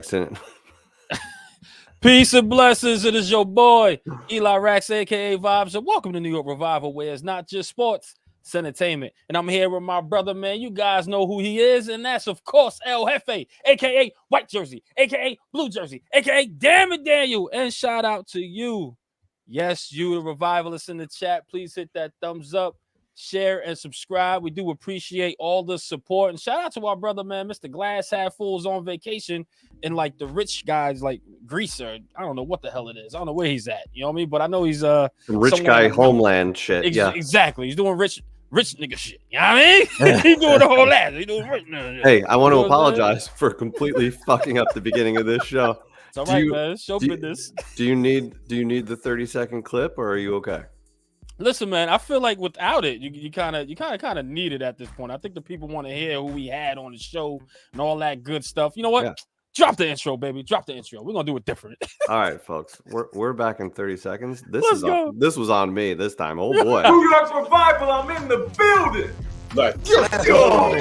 Excellent. Peace and blessings. It is your boy, Eli Rax, a.k.a. Vibes, and welcome to New York Revival, where it's not just sports, it's entertainment. And I'm here with my brother, man. You guys know who he is, and that's, of course, El Jefe, a.k.a. White Jersey, a.k.a. Blue Jersey, a.k.a. Damn It Daniel. And shout out to you. Yes, you, the revivalists in the chat. Please hit that thumbs up, share, and subscribe. We do appreciate all the support. And shout out to our brother, man, Mr. Glass Half Full's on vacation in like the rich guys, like Greece, or I don't know what the hell it is. I don't know where he's at. You know what I mean? But I know he's Some rich guy homeland shit. Yeah, exactly. He's doing rich nigga shit. You know what I mean? He's doing the whole ass. He's doing rich nigga. Hey, I want to apologize for completely fucking up the beginning of this show. It's all right, man. Show business. Do you need the 30-second clip, or are you okay? Listen, man, I feel like without it, you kind of need it at this point. I think the people want to hear who we had on the show and all that good stuff. You know what? Yeah. Drop the intro, baby. Drop the intro. We're gonna do it different. All right, folks. We're back in 30 seconds. This was on me this time. Oh boy. New York Revival, I'm in the building. Let's go.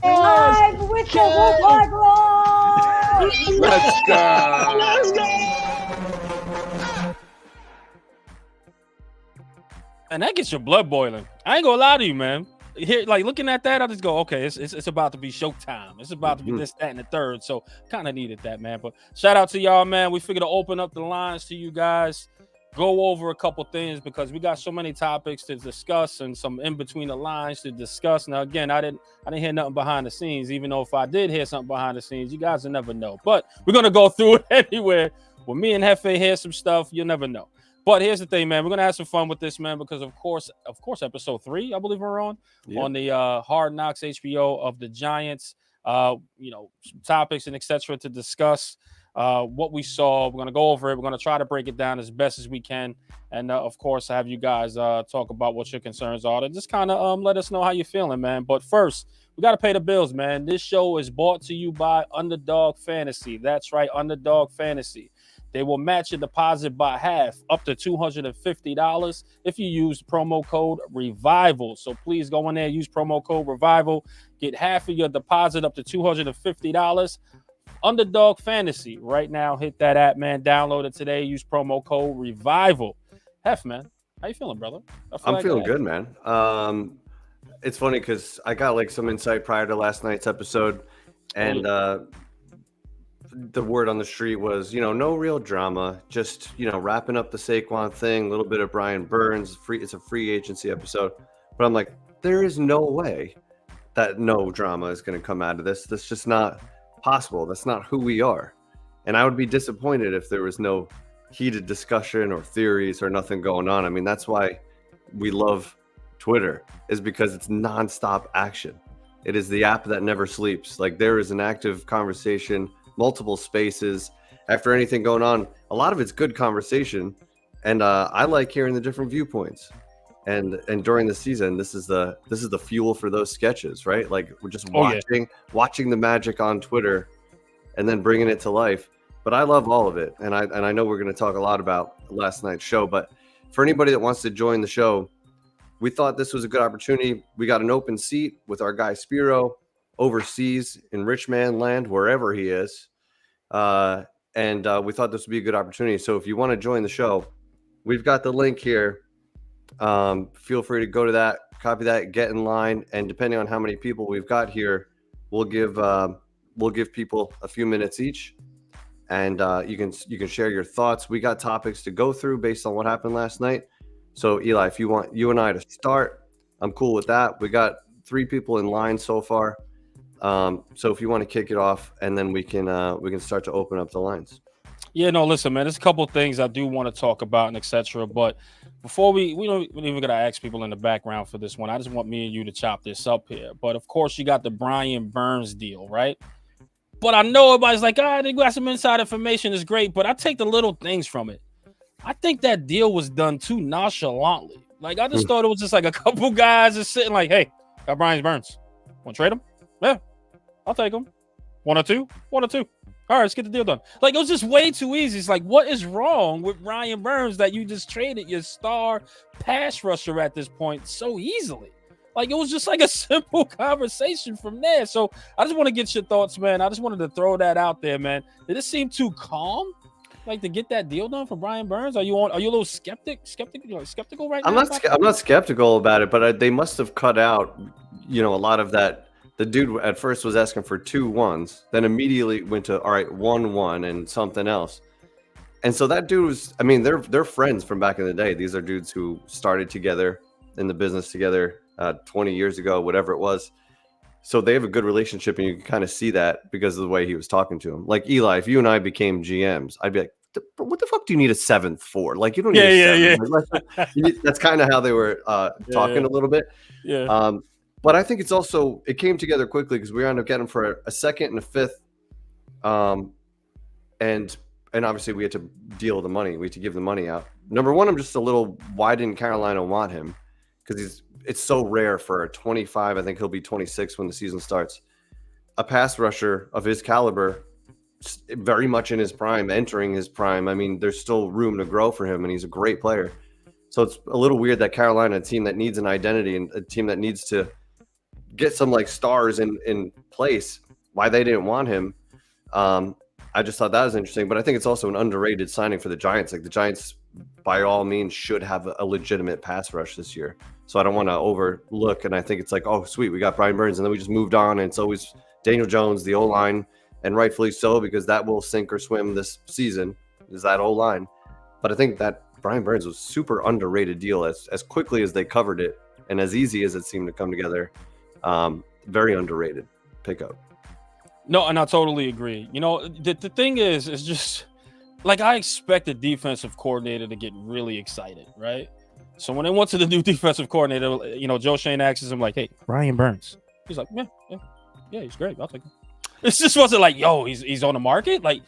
Live with the Revival! Let's go! Let's go! And that gets your blood boiling. I ain't gonna lie to you, man. Here, like looking at that, I just go, okay, it's about to be showtime. It's about to be this, that, and the third. So kind of needed that, man. But shout out to y'all, man. We figured to open up the lines to you guys. Go over a couple things because we got so many topics to discuss and some in between the lines to discuss. Now, again, I didn't hear nothing behind the scenes, even though if I did hear something behind the scenes, you guys will never know. But we're gonna go through it anyway. When me and Jefe hear some stuff, you'll never know. But here's the thing, man. We're gonna have some fun with this, man, because of course, episode 3, I believe we're on the Hard Knocks HBO of the Giants. Some topics and etc. to discuss. What we saw, we're going to go over it. We're going to try to break it down as best as we can. And of course, have you guys talk about what your concerns are and just kind of let us know how you're feeling, man. But first, we got to pay the bills, man. This show is brought to you by Underdog Fantasy. That's right, Underdog Fantasy. They will match your deposit by half, up to $250 if you use promo code REVIVAL. So please go in there, use promo code REVIVAL. Get half of your deposit up to $250. Underdog Fantasy right now. Hit that app, man. Download it today. Use promo code REVIVAL. Hef, man, how you feeling, brother? I'm feeling good, man. It's funny because I got like some insight prior to last night's episode, and the word on the street was, no real drama, just wrapping up the Saquon thing, a little bit of Brian Burns. It's a free agency episode, but I'm like, there is no way that no drama is going to come out of this. That's just not possible. That's not who we are. And I would be disappointed if there was no heated discussion or theories or nothing going on. I mean, that's why we love Twitter, is because it's nonstop action. It is the app that never sleeps. Like, there is an active conversation, multiple spaces after anything going on. A lot of it's good conversation, and I like hearing the different viewpoints. And during the season, this is the fuel for those sketches, right? Like, we're just watching the magic on Twitter and then bringing it to life. But I love all of it, and I know we're going to talk a lot about last night's show. But for anybody that wants to join the show, we thought this was a good opportunity. We got an open seat with our guy Spiro overseas in Rich Man Land, wherever he is, and we thought this would be a good opportunity. So if you want to join the show, we've got the link here. Feel free to go to that, copy that, get in line, and depending on how many people we've got here, we'll give people a few minutes each, and you can share your thoughts. We got topics to go through based on what happened last night. So Eli, if you want you and I to start, I'm cool with that. We got 3 people in line so far, so if you want to kick it off, and then we can start to open up the lines. Yeah, no, listen, man, there's a couple of things I do want to talk about and etc. But before we don't even gotta ask people in the background for this one. I just want me and you to chop this up here. But of course, you got the Brian Burns deal, right? But I know everybody's like, they got some inside information. It's great, but I take the little things from it. I think that deal was done too nonchalantly. Like, I just thought it was just like a couple guys just sitting like, hey, got Brian Burns. Want to trade him? Yeah, I'll take him. One or two. All right, let's get the deal done. Like, it was just way too easy. It's like, what is wrong with Brian Burns that you just traded your star pass rusher at this point so easily? Like, it was just like a simple conversation from there. So I just want to get your thoughts, man. I just wanted to throw that out there, man. Did it seem too calm? Like, to get that deal done for Brian Burns? Are you a little skeptical right now? I'm not skeptical about it, but they must have cut out, a lot of that. The dude at first was asking for 2 1s, then immediately went to 1 and something else. And so that dude was, they're friends from back in the day. These are dudes who started together in the business together 20 years ago, whatever it was. So they have a good relationship, and you can kind of see that because of the way he was talking to him. Like, Eli, if you and I became GMs, I'd be like, what the fuck do you need a 7th for? Like, you don't need a 7th. Like, that's kind of how they were talking a little bit. Yeah. But I think it came together quickly because we ended up getting him for a 2nd and a 5th. And obviously we had to deal the money. We had to give the money out. Number one, I'm just why didn't Carolina want him? Because it's so rare for a 25. I think he'll be 26 when the season starts. A pass rusher of his caliber, very much in his prime, entering his prime. There's still room to grow for him, and he's a great player. So it's a little weird that Carolina, a team that needs an identity and a team that needs to get some stars in place, why they didn't want him. I just thought that was interesting, but I think it's also an underrated signing for the Giants. Like, the Giants, by all means, should have a legitimate pass rush this year. So I don't want to overlook. And I think it's like, oh, sweet, we got Brian Burns, and then we just moved on. And it's always Daniel Jones, the O-line, and rightfully so, because that will sink or swim this season, is that O-line. But I think that Brian Burns was super underrated deal as quickly as they covered it and as easy as it seemed to come together. Very underrated pickup. No, and I totally agree. The thing is just like, I expect the defensive coordinator to get really excited, right? So when they went to the new defensive coordinator, Joe Shane asks him, like, hey, Brian Burns. He's like, yeah, he's great. I'll take him. It just wasn't like, yo, he's on the market. Like,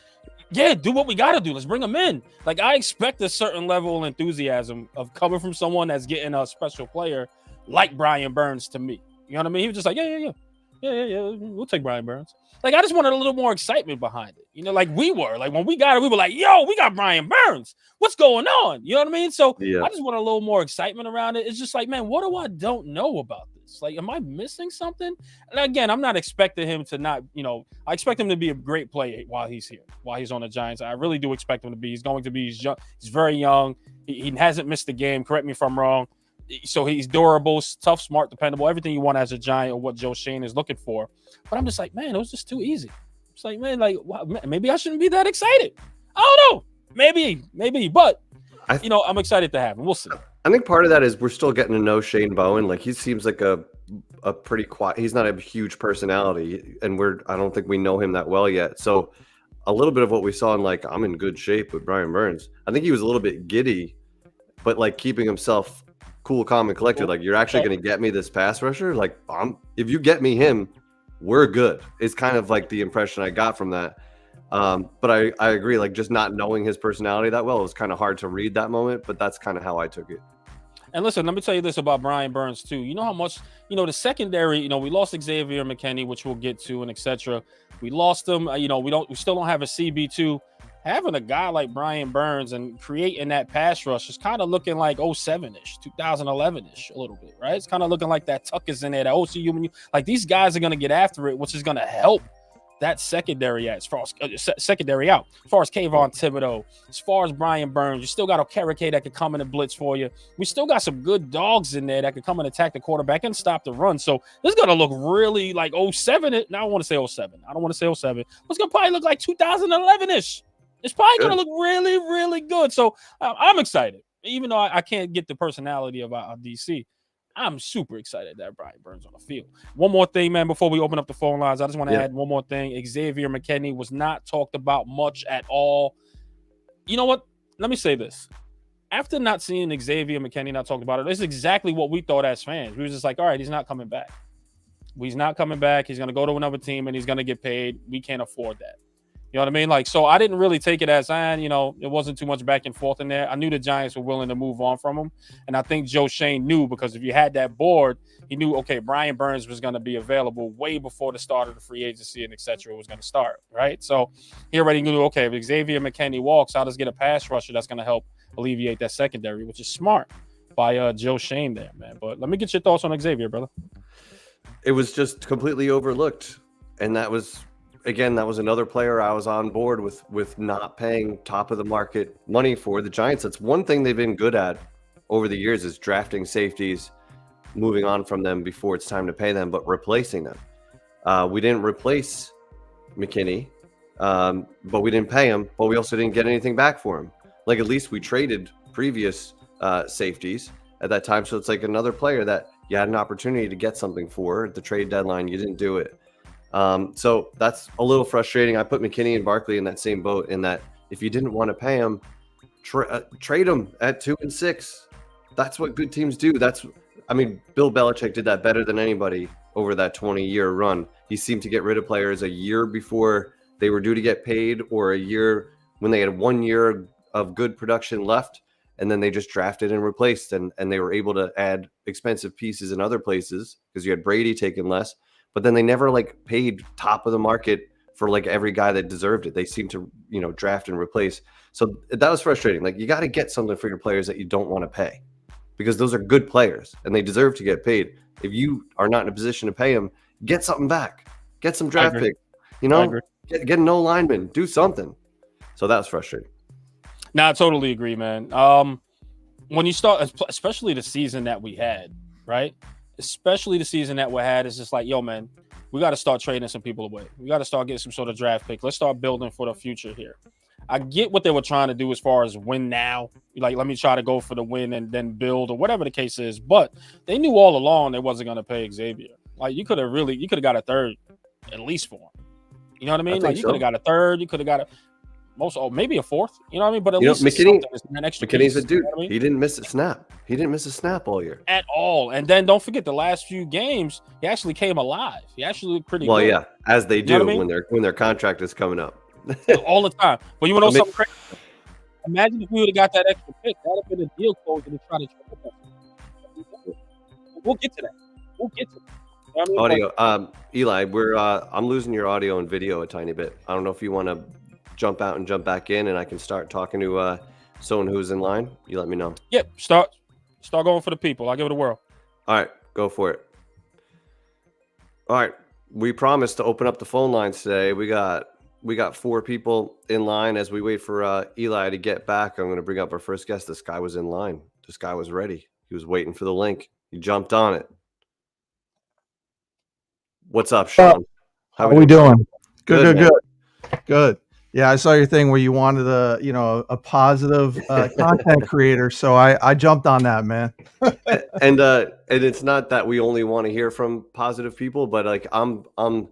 yeah, do what we got to do. Let's bring him in. Like, I expect a certain level of enthusiasm of coming from someone that's getting a special player like Brian Burns to me. You know what I mean? He was just like, yeah. We'll take Brian Burns. Like, I just wanted a little more excitement behind it. Like we were. Like, when we got it, we were like, yo, we got Brian Burns. What's going on? You know what I mean? So yeah. I just want a little more excitement around it. It's just like, man, what do I don't know about this? Like, am I missing something? And again, I'm not expecting him to not, I expect him to be a great player while he's here, while he's on the Giants. I really do expect him to be. He's going to be. He's young. He's very young. He hasn't missed a game. Correct me if I'm wrong. So he's durable, tough, smart, dependable, everything you want as a Giant, or what Joe Shane is looking for. But I'm just like, man, it was just too easy. It's like, man, like, wow, maybe I shouldn't be that excited. I don't know. Maybe. But, I'm excited to have him. We'll see. I think part of that is we're still getting to know Shane Bowen. Like, he seems like a pretty quiet. He's not a huge personality, and I don't think we know him that well yet. So a little bit of what we saw in, like, I'm in good shape with Brian Burns. I think he was a little bit giddy, but, like, keeping himself cool, calm, and collected. Like, you're actually going to get me this pass rusher? Like, if you get me him, we're good. It's kind of like the impression I got from that. But I agree, like, just not knowing his personality that well, it was kind of hard to read that moment, but that's kind of how I took it. And listen, let me tell you this about Brian Burns too. You know how much, the secondary, we lost Xavier McKinney, which we'll get to, and etc. We lost him. We still don't have a CB2. Having a guy like Brian Burns and creating that pass rush is kind of looking like 07-ish, 2011-ish a little bit, right? It's kind of looking like that Tuck is in there, that OCU. Like, these guys are going to get after it, which is going to help that secondary out, as far as Kayvon Thibodeau, as far as Brian Burns. You still got Okereke that could come in and blitz for you. We still got some good dogs in there that could come and attack the quarterback and stop the run. So this is going to look really like 07. Now I want to say 07. I don't want to say 07. It's going to probably look like 2011-ish. It's probably going to look really, really good. So I'm excited. Even though I can't get the personality of DC, I'm super excited that Brian Burns on the field. One more thing, man, before we open up the phone lines, I just want to add one more thing. Xavier McKinney was not talked about much at all. You know what? Let me say this. After not seeing Xavier McKinney not talked about it, this is exactly what we thought as fans. We were just like, all right, he's not coming back. He's not coming back. He's going to go to another team, and he's going to get paid. We can't afford that. You know what I mean? Like, so I didn't really take it as, it wasn't too much back and forth in there. I knew the Giants were willing to move on from him. And I think Joe Shane knew, because if you had that board, he knew, okay, Brian Burns was going to be available way before the start of the free agency and et cetera was going to start, right? So he already knew, okay, if Xavier McKinney walks, I'll just get a pass rusher that's going to help alleviate that secondary, which is smart by Joe Shane there, man. But let me get your thoughts on Xavier, brother. It was just completely overlooked. And that was another player I was on board with not paying top of the market money for. The Giants, that's one thing they've been good at over the years, is drafting safeties, moving on from them before it's time to pay them, but replacing them. We didn't replace McKinney, but we didn't pay him, but we also didn't get anything back for him. Like, at least we traded previous safeties at that time. So it's like another player that you had an opportunity to get something for at the trade deadline. You didn't do it. So that's a little frustrating. I put McKinney and Barkley in that same boat, in that if you didn't want to pay him, trade them at 2 and 6. That's what good teams do. Bill Belichick did that better than anybody over that 20-year run. He seemed to get rid of players a year before they were due to get paid, or a year when they had 1 year of good production left, and then they just drafted and replaced, and they were able to add expensive pieces in other places, because you had Brady taking less, but then they never paid top of the market for every guy that deserved it. They seemed to, draft and replace. So that was frustrating. You got to get something for your players that you don't want to pay, because those are good players and they deserve to get paid. If you are not in a position to pay them, get something back, get some draft pick, get no lineman, do something. So that was frustrating. No, I totally agree, man. When you start, especially the season that we had, right? Especially the season that we had, it's just like, yo, man, we got to start trading some people away. We got to start getting some sort of draft pick. Let's start building for the future here. I get what they were trying to do as far as win now. Let me try to go for the win and then build, or whatever the case is. But they knew all along they wasn't going to pay Xavier. You could have got a third at least for him. You know what I mean? You could have got a third. You could have got maybe a fourth. You know what I mean? But at least McKinney's a dude. You know what I mean? He didn't miss a snap. He didn't miss a snap all year at all. And then don't forget, the last few games, he actually came alive. He actually looked pretty good. Well, yeah, as they do, you know what I mean? when their contract is coming up. All the time. But you want to know something crazy? Imagine if we would have got that extra pick. That would have been a deal closer to try to trade him. We'll get to that. You know what I mean? Audio. Eli, I'm losing your audio and video a tiny bit. I don't know if you want to jump out and jump back in, and I can start talking to someone who's in line. You let me know. Yep. Start going for the people. I'll give it a whirl. All right, go for it. All right, we promised to open up the phone lines today. We got 4 people in line as we wait for Eli to get back. I'm going to bring up our first guest. This guy was in line. This guy was ready. He was waiting for the link. He jumped on it. What's up, Sean? How are we doing? Good. Yeah, I saw your thing where you wanted a positive content creator, so I jumped on that, man. and it's not that we only want to hear from positive people, but I'm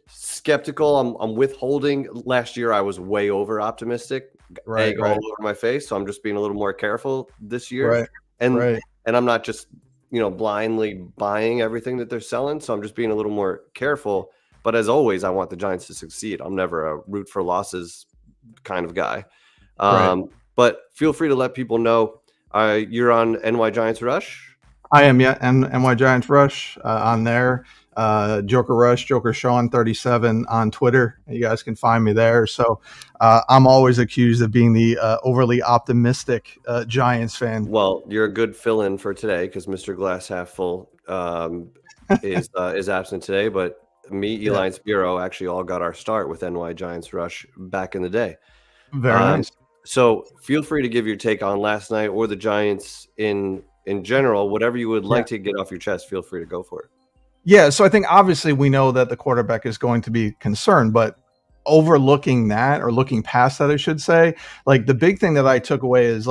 skeptical. I'm withholding. Last year I was way over optimistic, egg all over my face. So I'm just being a little more careful this year. And I'm not just blindly buying everything that they're selling. So I'm just being a little more careful. But as always, I want the Giants to succeed. I'm never a root for losses kind of guy. But feel free to let people know you're on NY Giants Rush. I am, yeah, and NY Giants Rush on there. Joker Rush, Joker Sean 37 on Twitter. You guys can find me there. So I'm always accused of being the overly optimistic Giants fan. Well, you're a good fill-in for today because Mr. Glass Half Full is absent today. But me, Eli, and Spiro actually all got our start with NY Giants Rush back in the day. Very nice. So feel free to give your take on last night or the Giants in general. Whatever you would like to get off your chest, feel free to go for it. Yeah, so I think obviously we know that the quarterback is going to be concerned, but overlooking that, or looking past that, I should say, the big thing that I took away is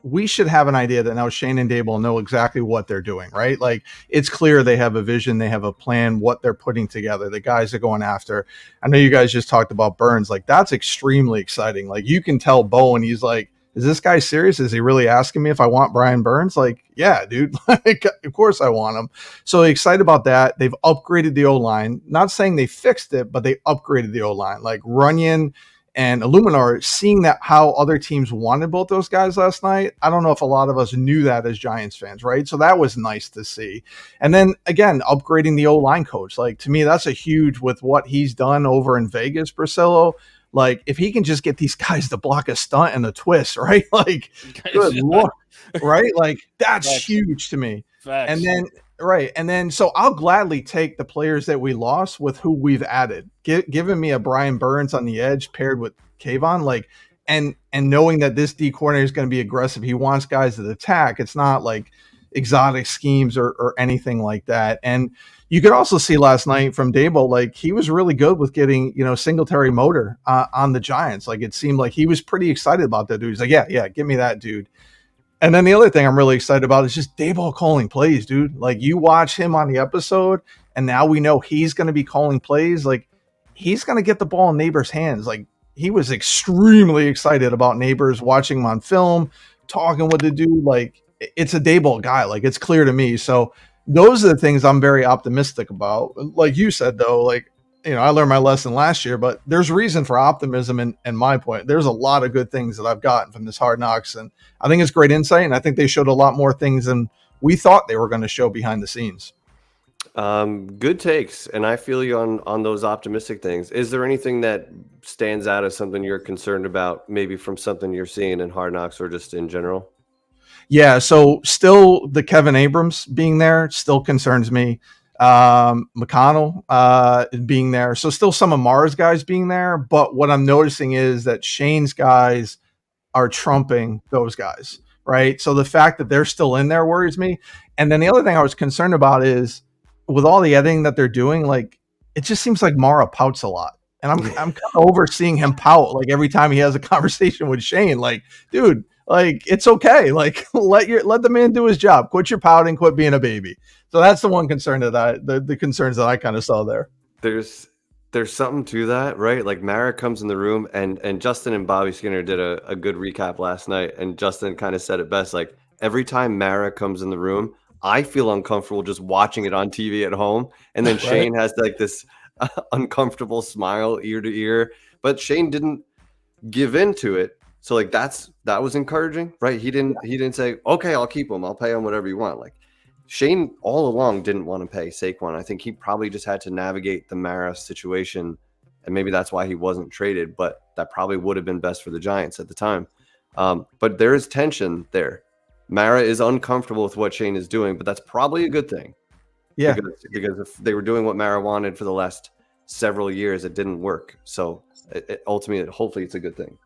we should have an idea that now Shane and Daboll know exactly what they're doing, right? It's clear they have a vision, they have a plan, what they're putting together, the guys are going after. I know you guys just talked about Burns. That's extremely exciting. You can tell Bowen, he's is this guy serious? Is he really asking me if I want Brian Burns? Like, yeah, dude, like, of course I want him. So excited about that. They've upgraded the O-line. Not saying they fixed it, but they upgraded the O-line. Like Runyon and Illuminar, seeing that how other teams wanted both those guys last night. I don't know if a lot of us knew that as Giants fans, right? So that was nice to see. And then again, upgrading the O-line coach. Like, to me, that's a huge with what he's done over in Vegas, Priscillo. Like, if he can just get these guys to block a stunt and a twist, right? Like, good Lord, right? Like, that's Facts. huge to me. Facts. And then, right. And then, so I'll gladly take the players that we lost with who we've added. Giving me a Brian Burns on the edge paired with Kayvon, like, and knowing that this D coordinator is going to be aggressive. He wants guys to attack. It's not like exotic schemes or anything like that. And you could also see last night from Dable, like, he was really good with getting, Singletary motor on the Giants. Like, it seemed like he was pretty excited about that dude. He's like, yeah, give me that dude. And then the other thing I'm really excited about is just Daboll calling plays, dude. Like, you watch him on the episode, and now we know he's going to be calling plays. Like, he's going to get the ball in Neighbors' hands. Like, he was extremely excited about Neighbors, watching him on film, talking with the dude. Like, it's a Daboll guy. Like, it's clear to me. So those are the things I'm very optimistic about. Like you said, though, like, I learned my lesson last year, but there's reason for optimism. And my point, there's a lot of good things that I've gotten from this Hard Knocks. And I think it's great insight. And I think they showed a lot more things than we thought they were going to show behind the scenes. Good takes. And I feel you on those optimistic things. Is there anything that stands out as something you're concerned about, maybe from something you're seeing in Hard Knocks or just in general? Yeah. So still the Kevin Abrams being there still concerns me. McConnell being there. So still some of Mara's guys being there. But what I'm noticing is that Shane's guys are trumping those guys, right? So the fact that they're still in there worries me. And then the other thing I was concerned about is with all the editing that they're doing, like, it just seems like Mara pouts a lot. And I'm kind of overseeing him pout like every time he has a conversation with Shane. Like, dude, like, it's okay. Like, let the man do his job. Quit your pouting. Quit being a baby. So that's the one concern that the concerns that I kind of saw there. There's something to that, right? Like, Mara comes in the room, and Justin and Bobby Skinner did a good recap last night, and Justin kind of said it best. Like, every time Mara comes in the room, I feel uncomfortable just watching it on TV at home, and then Shane has like this uncomfortable smile ear to ear, but Shane didn't give into it. So like that was encouraging, right? He didn't say, okay, I'll keep him, I'll pay him whatever you want. Like, Shane all along didn't want to pay Saquon. I think he probably just had to navigate the Mara situation, and maybe that's why he wasn't traded, but that probably would have been best for the Giants at the time. But there is tension there. Mara is uncomfortable with what Shane is doing, but that's probably a good thing. Yeah. Because if they were doing what Mara wanted for the last several years, it didn't work. So ultimately, hopefully it's a good thing.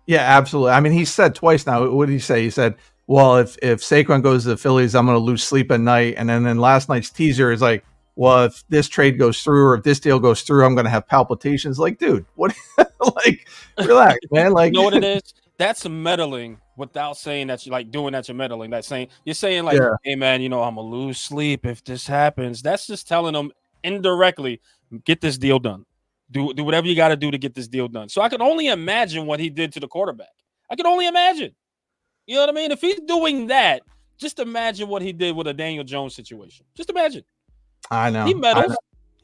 Yeah, absolutely. I mean, he said twice now. What did he say? He said, well, if Saquon goes to the Phillies, I'm going to lose sleep at night. And then last night's teaser is like, well, if this trade goes through or if this deal goes through, I'm going to have palpitations. Like, dude, what? Like, relax, man. Like, you know what it is? That's meddling without saying that you're like doing that. You're meddling. That's saying you're saying like, hey man, I'm gonna lose sleep if this happens. That's just telling them indirectly, get this deal done. Do whatever you got to do to get this deal done. So I can only imagine what he did to the quarterback. I can only imagine. You know what I mean? If he's doing that, just imagine what he did with a Daniel Jones situation. Just imagine. I know. He meddles.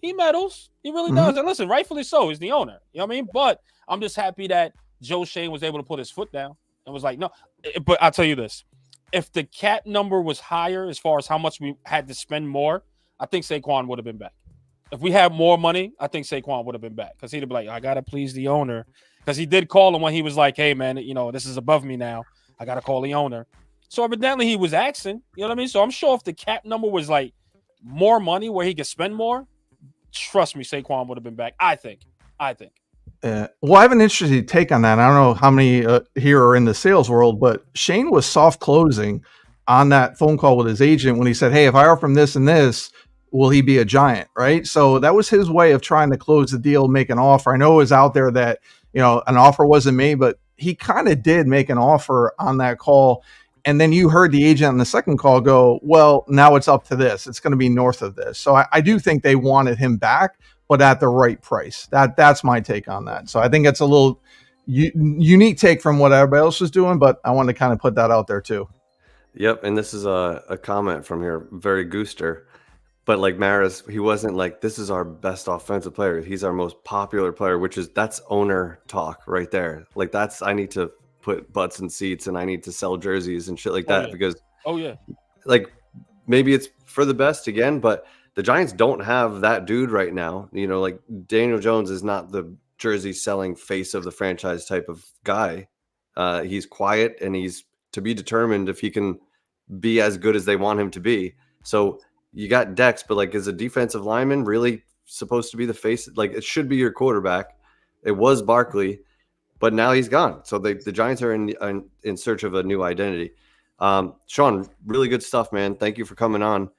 He meddles. He really does. And listen, rightfully so. He's the owner. You know what I mean? But I'm just happy that Joe Shane was able to put his foot down and was like, no. But I'll tell you this. If the cap number was higher as far as how much we had to spend more, I think Saquon would have been back. If we had more money, I think Saquon would have been back because he'd be like, I got to please the owner. Because he did call him when he was like, hey, man, this is above me now. I got to call the owner. So evidently he was asking, you know what I mean? So I'm sure if the cap number was like more money where he could spend more, trust me, Saquon would have been back. I think. Well, I have an interesting take on that. I don't know how many here are in the sales world, but Shane was soft closing on that phone call with his agent when he said, hey, if I offer him this and this, will he be a Giant, right? So that was his way of trying to close the deal, make an offer. I know it was out there that, an offer wasn't made, but he kind of did make an offer on that call. And then you heard the agent on the second call go, well, now it's up to this. It's going to be north of this. So I do think they wanted him back, but at the right price. That's my take on that. So I think it's a little unique take from what everybody else was doing, but I wanted to kind of put that out there too. Yep, and this is a comment from here, very Gooster. But like Maris, he wasn't like, this is our best offensive player. He's our most popular player, that's owner talk right there. Like I need to put butts in seats and I need to sell jerseys and shit like that because like maybe it's for the best again, but the Giants don't have that dude right now. You know, like Daniel Jones is not the jersey selling face of the franchise type of guy. He's quiet and he's to be determined if he can be as good as they want him to be. So you got Dex, but like, is a defensive lineman really supposed to be the face? Like, it should be your quarterback. It was Barkley, but now he's gone. So the Giants are in search of a new identity. Sean, really good stuff, man. Thank you for coming on.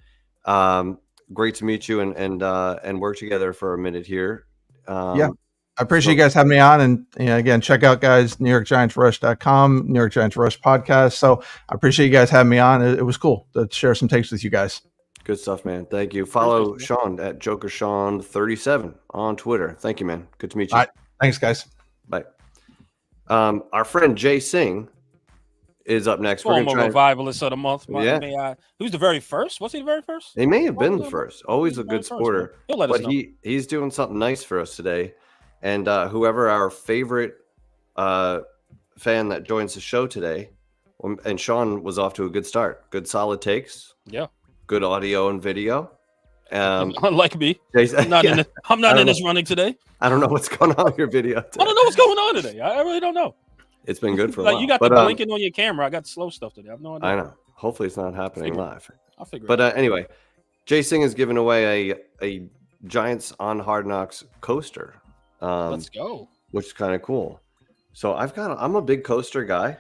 Great to meet you and work together for a minute here. I appreciate you guys having me on. And again, check out guys, NewYorkGiantsRush.com, New York Giants Rush podcast. So I appreciate you guys having me on. It was cool to share some takes with you guys. Good stuff, man. Thank you. Follow Sean at JokerSean37 on Twitter. Thank you, man. Good to meet you. All right. Thanks, guys. Bye. Our friend Jay Singh is up next. Former revivalist of the month. Yeah. Who's the very first? Was he the very first? He may have been the first. Always a good supporter. He'll let us know. He's doing something nice for us today. And whoever our favorite fan that joins the show today, and Sean was off to a good start. Good solid takes. Yeah. Good audio and video. Unlike me, I'm not in this running today. I don't know what's going on with your video today. I don't know what's going on today. I really don't know. It's been good for a while. You got the blinking on your camera. I got slow stuff today. I have no idea. I know. Hopefully it's not happening live. I'll figure it out. But anyway, Jay Singh is giving away a Giants on Hard Knocks coaster. Let's go. Which is kind of cool. So I'm a big coaster guy,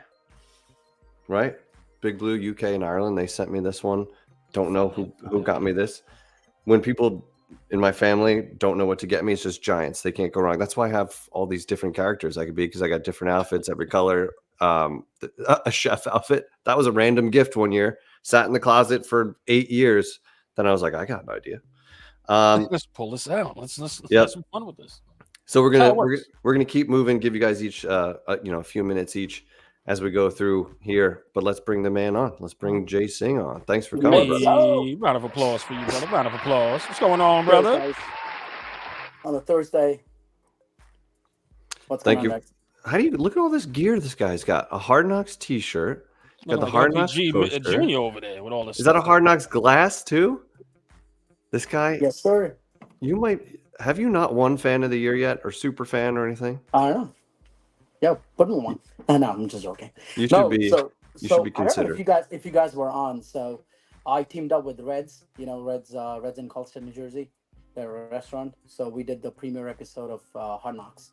right? Big Blue, UK and Ireland. They sent me this one. Don't know who got me this. When people in my family don't know what to get me, it's just Giants. They can't go wrong. That's why I have all these different characters I could be, because I got different outfits, every color. A chef outfit. That was a random gift one year. Sat in the closet for 8 years. Then I was like, I got an idea. Let's pull this out. Let's have some fun with this. So we're gonna keep moving. Give you guys each a few minutes each as we go through here. But let's bring the man on. Let's bring Jay Singh on. Thanks for coming. Hey, round of applause for you, brother. Round of applause. What's going on, brother? On a Thursday. Thank you. Next? How do you look at all this gear this guy's got? A Hard Knocks T-shirt. Got the Hard Knocks Junior over there with all this. Is that a Hard Knocks glass too? This guy. Yes, sir. You might. Have you not won Fan of the Year yet, or Super Fan, or anything? I don't know. Yeah, put me one. No, I'm just joking. You should be. You should be considered. If you guys were on, so I teamed up with the Reds. Reds in Colston, New Jersey. They're a restaurant. So we did the premiere episode of Hard Knocks.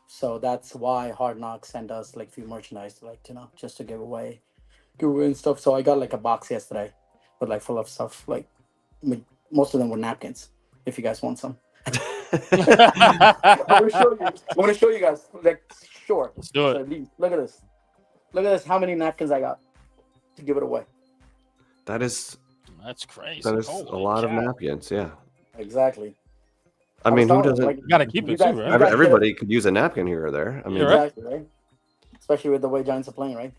So that's why Hard Knocks sent us like few merchandise, just to give away and stuff. So I got like a box yesterday, with like full of stuff. Like most of them were napkins. If you guys want some. I want to show you guys. Sure. Let's do it. So, look at this. Look at this. How many napkins I got to give it away? That's crazy. That is a lot of napkins. Yeah. Exactly. I mean, who doesn't? You got to keep it too, right? Everybody could use a napkin here or there. I mean, exactly, right? Especially with the way Giants are playing, right?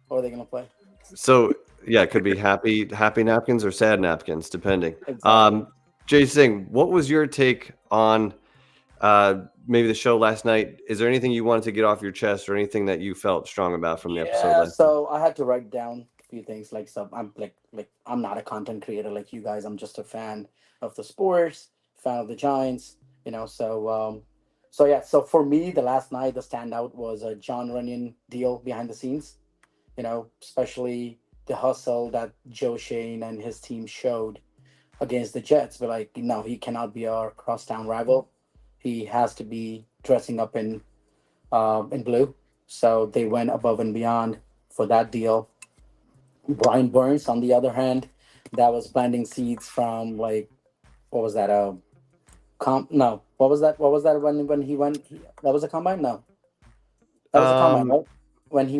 Or are they going to play? So yeah, it could be happy napkins or sad napkins, depending. Exactly. Jay Singh, what was your take on maybe the show last night? Is there anything you wanted to get off your chest, or anything that you felt strong about from the episode? So I had to write down a few things. I'm I'm not a content creator like you guys. I'm just a fan of the sports, fan of the Giants. So for me, the last night the standout was a John Runyon deal behind the scenes. Especially the hustle that Joe Shane and his team showed against the Jets. But he cannot be our crosstown rival. He has to be dressing up in blue. So they went above and beyond for that deal. Brian Burns, on the other hand, that was planting seeds from what was that? No, what was that? What was that when he went? That was a combine. No, that was a combine, right? When he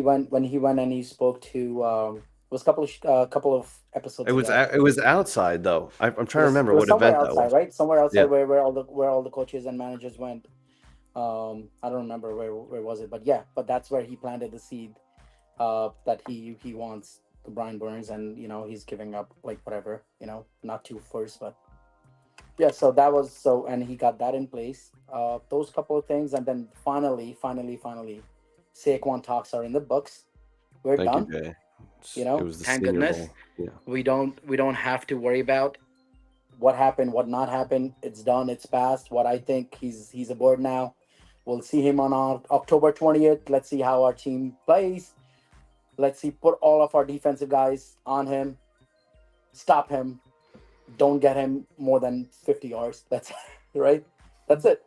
went and he spoke to it was a couple of episodes. It was outside though. I'm trying to remember what event outside, that was. Right, somewhere outside where all the coaches and managers went. I don't remember where was it, but yeah, but that's where he planted the seed that he wants the Brian Burns, and he's giving up like whatever, not 2 first, but yeah. So that was so, and he got that in place. Those couple of things, and then finally, Saquon talks are in the books. We're Thank done. you, Jay. It was the thank Senior goodness. Bowl. Yeah. We don't have to worry about what happened, what not happened. It's done. It's past. What I think he's aboard now. We'll see him on October 20th. Let's see how our team plays. Let's see, put all of our defensive guys on him. Stop him. Don't get him more than 50 yards. That's right. That's it.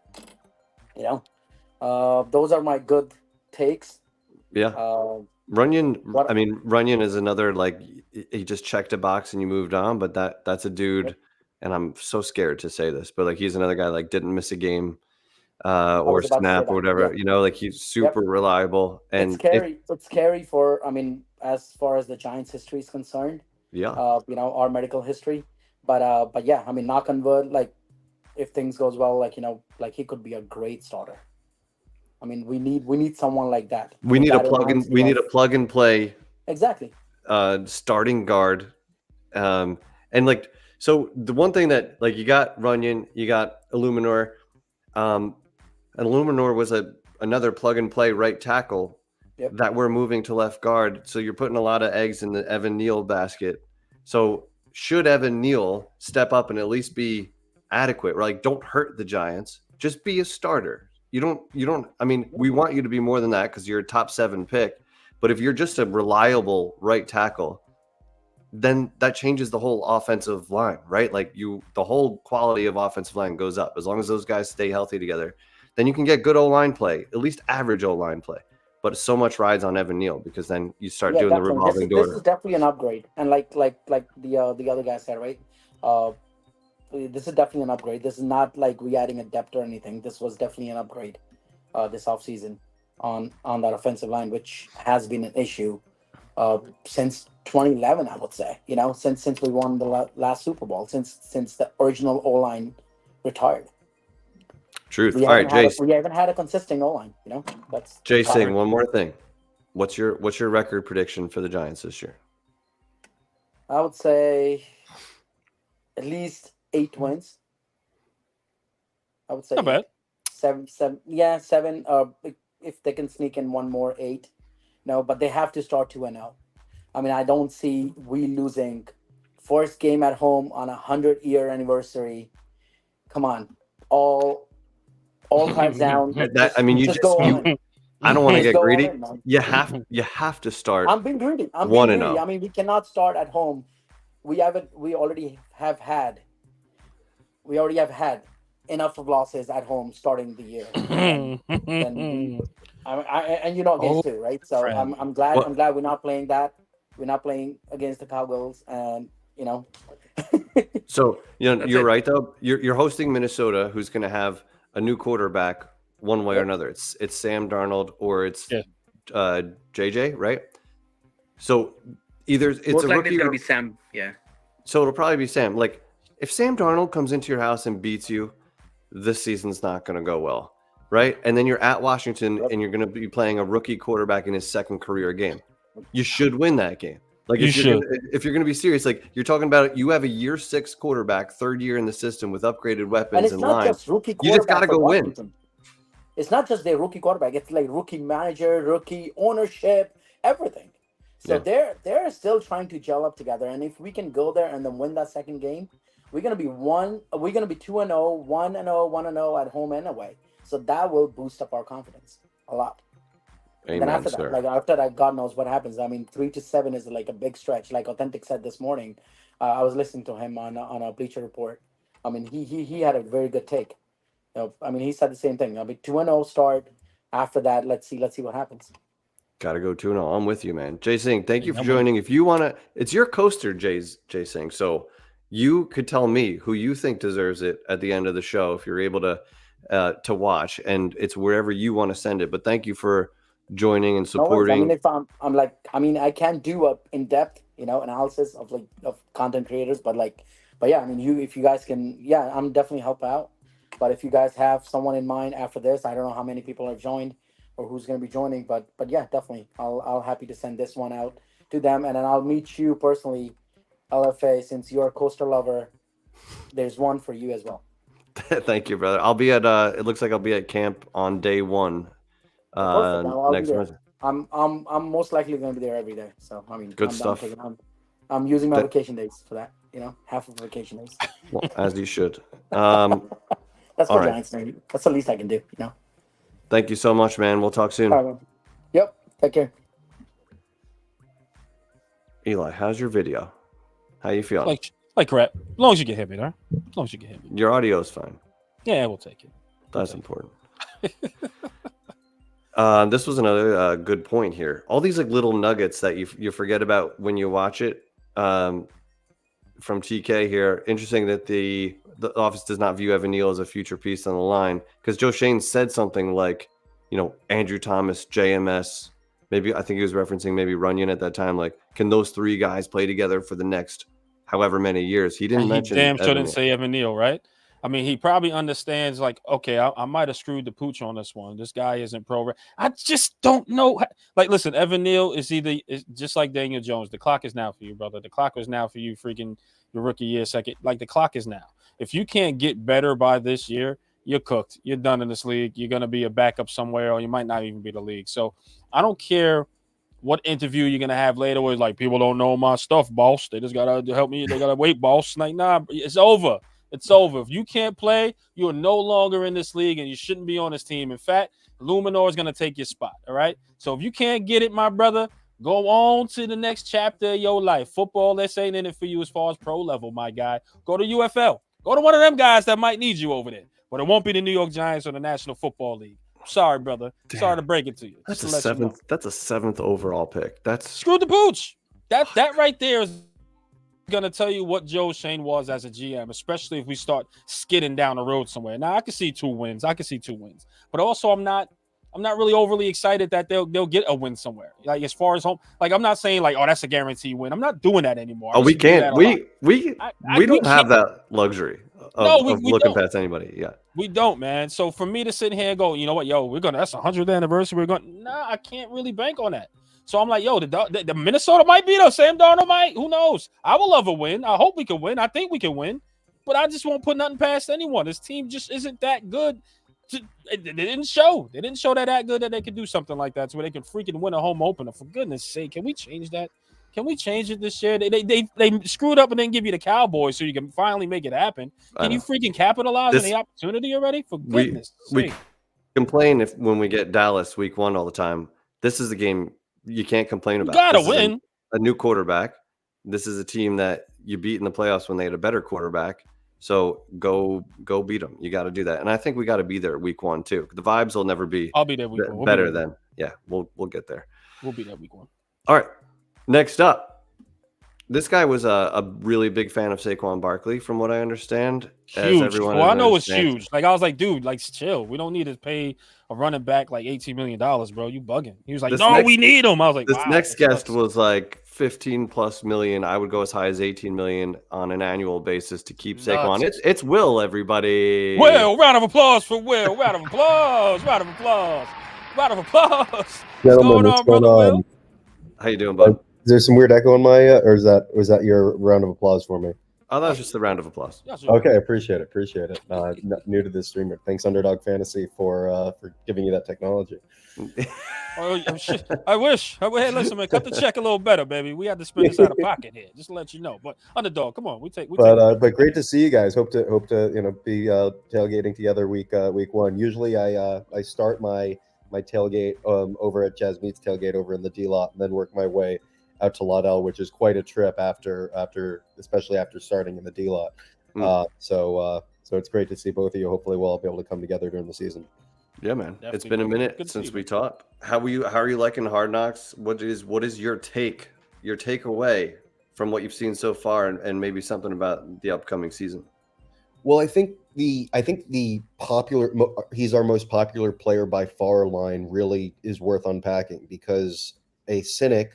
Those are my good takes. Yeah. Runyon, Runyon is another, like, he just checked a box and you moved on, but that's a dude, and I'm so scared to say this, but like he's another guy, like, didn't miss a game or snap or whatever, like he's super reliable. And it's scary for, as far as the Giants history is concerned. Yeah. Our medical history. But yeah, knock on wood, like if things goes well, like he could be a great starter. We need someone like that. We need a plug and play. Exactly. Starting guard. And like, so the one thing that, like, you got Runyon, you got Illuminor. And Illuminor was another plug and play right tackle that we're moving to left guard. So you're putting a lot of eggs in the Evan Neal basket. So should Evan Neal step up and at least be adequate, like, don't hurt the Giants, just be a starter. You don't, we want you to be more than that because you're a top 7 pick. But if you're just a reliable right tackle, then that changes the whole offensive line, right? Like the whole quality of offensive line goes up. As long as those guys stay healthy together, then you can get good O-line play, at least average O-line play. But so much rides on Evan Neal because then you start doing the revolving door. This is definitely an upgrade. And like the other guy said, right? This is definitely an upgrade. This is not like we adding a depth or anything. This was definitely an upgrade this offseason on that offensive line, which has been an issue since 2011, I would say. Since we won the last Super Bowl, since the original O-line retired. Truth. All right, Jace. We haven't had a consistent O-line. That's Jay Singh. One more thing. What's your record prediction for the Giants this year? I would say at least 8 wins. I would say not bad. 7. Yeah, 7. If they can sneak in one more, 8. No, but they have to start 2-0. I don't see we losing first game at home on 100-year anniversary. Come on, all times down. I don't want to get greedy. You have to start. I'm being greedy. 1-0. We cannot start at home. We already have had enough of losses at home starting the year. And against too, right? So I'm glad we're not playing that. We're not playing against the Cowgirls, and So you're right though. You're hosting Minnesota, who's going to have a new quarterback one way or another. It's Sam Darnold or it's JJ, right? So either it's most a likely rookie. It's going to be Sam. Yeah. So it'll probably be Sam. Like, if Sam Darnold comes into your house and beats you, this season's not going to go well, right? And then you're at Washington and you're going to be playing a rookie quarterback in his second career game. You should win that game. Like, if you're going to be serious, like you're talking about, you have a year 6 quarterback, third year in the system with upgraded weapons and line. You just got to go win. It's not just their rookie quarterback. It's like rookie manager, rookie ownership, everything. So they're still trying to gel up together. And if we can go there and then win that second game, we're gonna be 2-0, 1-0, 1-0 at home and away. So that will boost up our confidence a lot. Amen, then after sir. that, after that, God knows what happens. 3-7 is like a big stretch. Like Authentic said this morning, I was listening to him on a Bleacher Report. He had a very good take. He said the same thing. 2-0 start. After that, let's see what happens. Got to go 2-0. I'm with you, man. Jay Singh, thank you for joining. If you want to, it's your coaster, Jay Singh. So you could tell me who you think deserves it at the end of the show if you're able to watch, and it's wherever you want to send it. But thank you for joining and supporting. I can't do a in-depth, analysis of content creators, but yeah, if you guys can, I'm definitely help out. But if you guys have someone in mind after this, I don't know how many people have joined or who's going to be joining, but yeah, definitely, I'll happy to send this one out to them, and then I'll meet you personally, LFA, since you're a coaster lover. There's one for you as well. Thank you, brother. I'll be at it looks like I'll be at camp on day 1 Perfect. I'll be next there. month. I'm most likely going to be there every day. So I mean, Good I'm stuff. I'm using my That- vacation days for that. Half of vacation days. Well, as you should. That's all what right. Giants need. That's the least I can do. Thank you so much, man. We'll talk soon. All right, man. Yep. Take care. Eli, how's your video? How you feeling? Like crap. As long as you can hit me, right? As long as you can hit me. Your audio is fine. Yeah, we'll take it. That's important. This was another good point here. All these like little nuggets that you forget about when you watch it. From TK here. Interesting that the office does not view Evan Neal as a future piece on the line, because Joe Shane said something like, Andrew Thomas, JMS. Maybe I think he was referencing maybe Runyon at that time. Like, can those 3 guys play together for the next however many years? He didn't mention. He damn Evan shouldn't Neal. say Evan Neal, right? I mean, he probably understands, like, okay, I might have screwed the pooch on this one. This guy isn't pro. I just don't know. Like, listen, Evan Neal is just like Daniel Jones. The clock is now for you, brother. The clock is now for you, freaking your rookie year, second. Like, the clock is now. If you can't get better by this year, you're cooked. You're done in this league. You're going to be a backup somewhere, or you might not even be the league. So I don't care what interview you're going to have later where it's like, people don't know my stuff, boss. They just got to help me. They got to wait, boss. Like, nah, it's over. It's over. If you can't play, you are no longer in this league, and you shouldn't be on this team. In fact, Luminor is going to take your spot, all right? So if you can't get it, my brother, go on to the next chapter of your life. Football, this ain't in it for you as far as pro level, my guy. Go to UFL. Go to one of them guys that might need you over there. But it won't be the New York Giants or the National Football League. Sorry, brother. Damn. Sorry to break it to you. That's Just a to let you know. 7th. That's a 7th overall pick. That's Screw the pooch. That right there is gonna tell you what Joe Shane was as a GM, especially if we start skidding down the road somewhere. Now I can see 2 wins. But also I'm not really overly excited that they'll get a win somewhere. Like, as far as home, like, I'm not saying like, oh, that's a guaranteed win. I'm not doing that anymore. Oh, we can't. We we don't have can't. that luxury of we looking don't. past anybody. Yeah. We don't, man. So for me to sit here and go, you know what, yo, that's 100th anniversary. Nah, I can't really bank on that. So I'm like, yo, the Minnesota might be though. Sam Darnold might. Who knows? I would love a win. I hope we can win. I think we can win. But I just won't put nothing past anyone. This team just isn't that good. They didn't show. They didn't show that good that they could do something like that, so where they can freaking win a home opener. For goodness sake, can we change that? Can we change it this year? They screwed up and then give you the Cowboys so you can finally make it happen. Can you freaking capitalize on the opportunity already? For goodness sake. We complain when we get Dallas week 1 all the time. This is the game you can't complain about. You gotta This is win. A new quarterback. This is a team that you beat in the playoffs when they had a better quarterback. So go beat them. You got to do that. And I think we got to be there week 1 too. The vibes will never be I'll be there week 1. We'll better than. Yeah, we'll get there. We'll be there week 1. All right. Next up, this guy was a really big fan of Saquon Barkley, from what I understand. Huge. Well, I know it's huge. Like, I was like, dude, like, chill. We don't need to pay a running back like $18 million, bro. You bugging. He was like, we need him. I was like, this wow, next guest was like 15 plus million. I would go as high as 18 million on an annual basis to keep Saquon. It's Will, everybody. Will, round of applause for Will. Round of applause. Round of applause. Round of applause. Gentlemen, what's going on? Will? How you doing, bud? Is there some weird echo in my, or was that your round of applause for me? Oh, that was just a round of applause. Okay, appreciate it. New to this streamer. Thanks, Underdog Fantasy, for giving you that technology. I wish. Hey, listen, man, cut the check a little better, baby. We had to spend this out of pocket here, just to let you know. But Underdog, come on, But great to see you guys. Hope to be tailgating together week 1. Usually, I start my tailgate over at Jazz Meats Tailgate over in the D lot, and then work my way out to Laudel, which is quite a trip especially after starting in the D lot. So it's great to see both of you. Hopefully we'll all be able to come together during the season. Yeah, man. Definitely. It's been a minute since we talked. How are you liking Hard Knocks? What is your takeaway from what you've seen so far, and maybe something about the upcoming season? Well, I think the popular, he's our most popular player by far line really is worth unpacking, because a cynic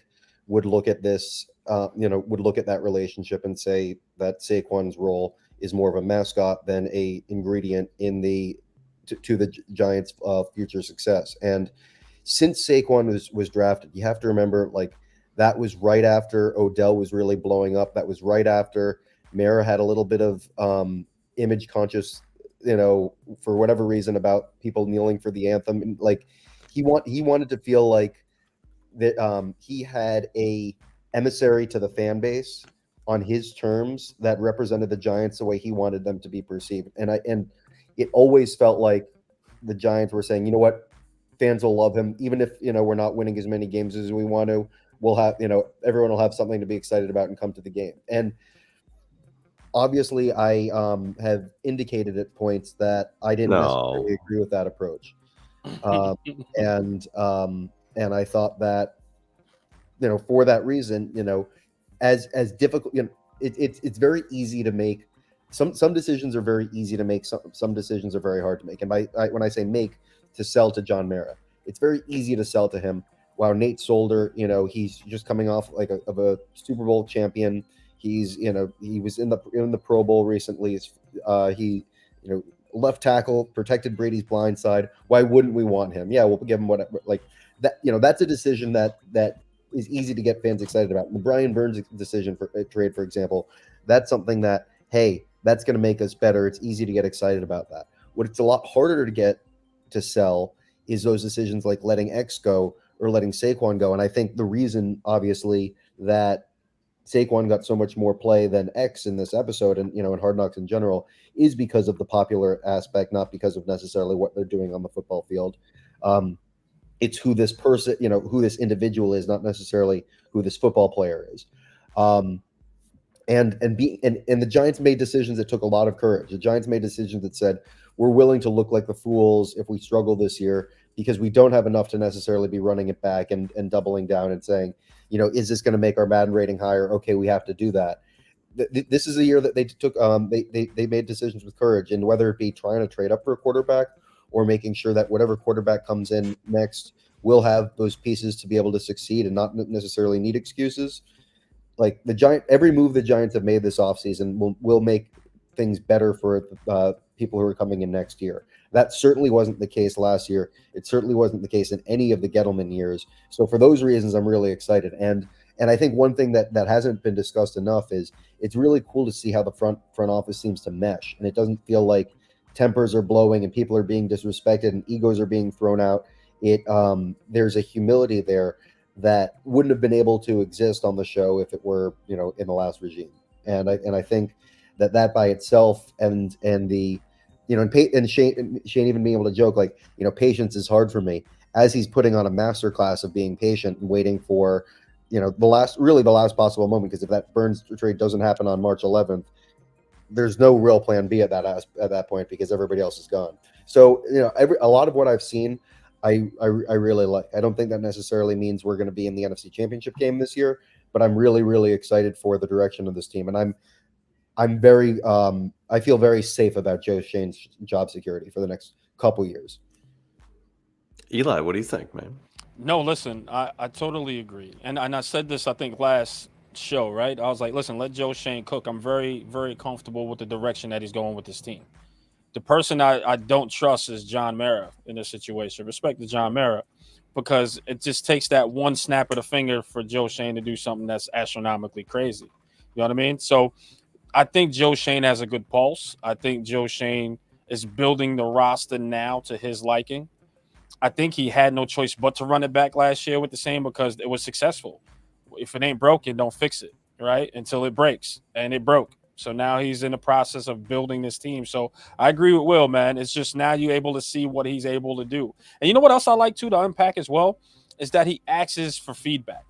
would look at this, would look at that relationship and say that Saquon's role is more of a mascot than a ingredient in to the Giants' future success. And since Saquon was drafted, you have to remember, like, that was right after Odell was really blowing up. That was right after Mara had a little bit of image conscious, for whatever reason, about people kneeling for the anthem. And, like, he wanted to feel like that he had a emissary to the fan base on his terms that represented the Giants the way he wanted them to be perceived. And it always felt like the Giants were saying, you know what, fans will love him, even if we're not winning as many games as we want to. We'll have everyone will have something to be excited about and come to the game. And obviously, I have indicated at points that I didn't necessarily agree with that approach, and I thought that for that reason, as difficult, it's very easy to make. Some decisions are very easy to make. Some decisions are very hard to make. And when I say make, to sell to John Mara, it's very easy to sell to him. Wow, Nate Solder, he's just coming off of a Super Bowl champion. He's he was in the Pro Bowl recently. He left tackle, protected Brady's blind side. Why wouldn't we want him? Yeah, we'll give him whatever. Like that, that's a decision that is easy to get fans excited about. The Brian Burns decision for trade, for example, that's something that, hey, that's going to make us better. It's easy to get excited about that. What it's a lot harder to get to sell is those decisions like letting X go or letting Saquon go. And I think the reason, obviously, that Saquon got so much more play than X in this episode and, in Hard Knocks in general, is because of the popular aspect, not because of necessarily what they're doing on the football field. It's who this person, who this individual is, not necessarily who this football player is. And the Giants made decisions that took a lot of courage. The Giants made decisions that said, we're willing to look like the fools if we struggle this year because we don't have enough to necessarily be running it back and doubling down and saying, is this going to make our Madden rating higher? Okay, we have to do that. This is a year that they took, they made decisions with courage, and whether it be trying to trade up for a quarterback or making sure that whatever quarterback comes in next will have those pieces to be able to succeed and not necessarily need excuses. Like every move the Giants have made this offseason will make things better for people who are coming in next year. That certainly wasn't the case last year. It certainly wasn't the case in any of the Gettleman years. So for those reasons, I'm really excited. And I think one thing that hasn't been discussed enough is it's really cool to see how the front office seems to mesh, and it doesn't feel like tempers are blowing and people are being disrespected and egos are being thrown out. There's a humility there that wouldn't have been able to exist on the show if it were, in the last regime. And I think that by itself and the, and Shane even being able to joke, like, patience is hard for me, as he's putting on a masterclass of being patient and waiting for, the last possible moment. Because if that Burns trade doesn't happen on March 11th, there's no real plan B at that point because everybody else is gone. So, a lot of what I've seen, I really like. I don't think that necessarily means we're going to be in the NFC Championship game this year, but I'm really, really excited for the direction of this team. And I'm very, I feel very safe about Joe Shane's job security for the next couple years. Eli, what do you think, man? No, listen, I totally agree. And I said this, I think, last show, right? I was like, listen, let Joe Shane cook. I'm very, very comfortable with the direction that he's going with this team. The person I don't trust is John Mara in this situation. Respect to John Mara, because it just takes that one snap of the finger for Joe Shane to do something that's astronomically crazy. You know what I mean? So I think Joe Shane has a good pulse. I think Joe Shane is building the roster now to his liking. I think he had no choice but to run it back last year with the same because it was successful. If it ain't broken, don't fix it, right? Until it breaks, and it broke. So now he's in the process of building this team. So I agree with Will, man. It's just now you're able to see what he's able to do. And you know what else I like, too, to unpack as well, is that he asks for feedback.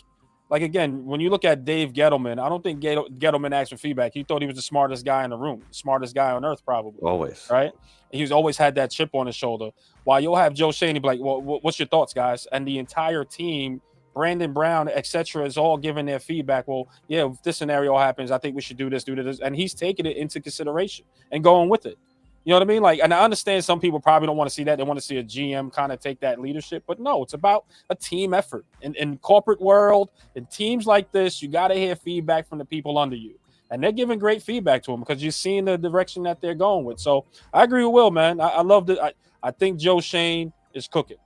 Like, again, when you look at Dave Gettleman, I don't think Gettleman asked for feedback. He thought he was the smartest guy in the room, the smartest guy on earth, probably. Always. Right? He's always had that chip on his shoulder. While you'll have Joe Shane, he'll be like, well, what's your thoughts, guys? And the entire team, Brandon Brown, etc., is all giving their feedback. Well, yeah, if this scenario happens, I think we should do this. And he's taking it into consideration and going with it. You know what I mean? Like, and I understand some people probably don't want to see that. They want to see a GM kind of take that leadership. But no, it's about a team effort. In corporate world, in teams like this, you got to hear feedback from the people under you. and they're giving great feedback to him because you're seeing the direction that they're going with. So I agree with Will, man. I love it. I think Joe Shane is cooking.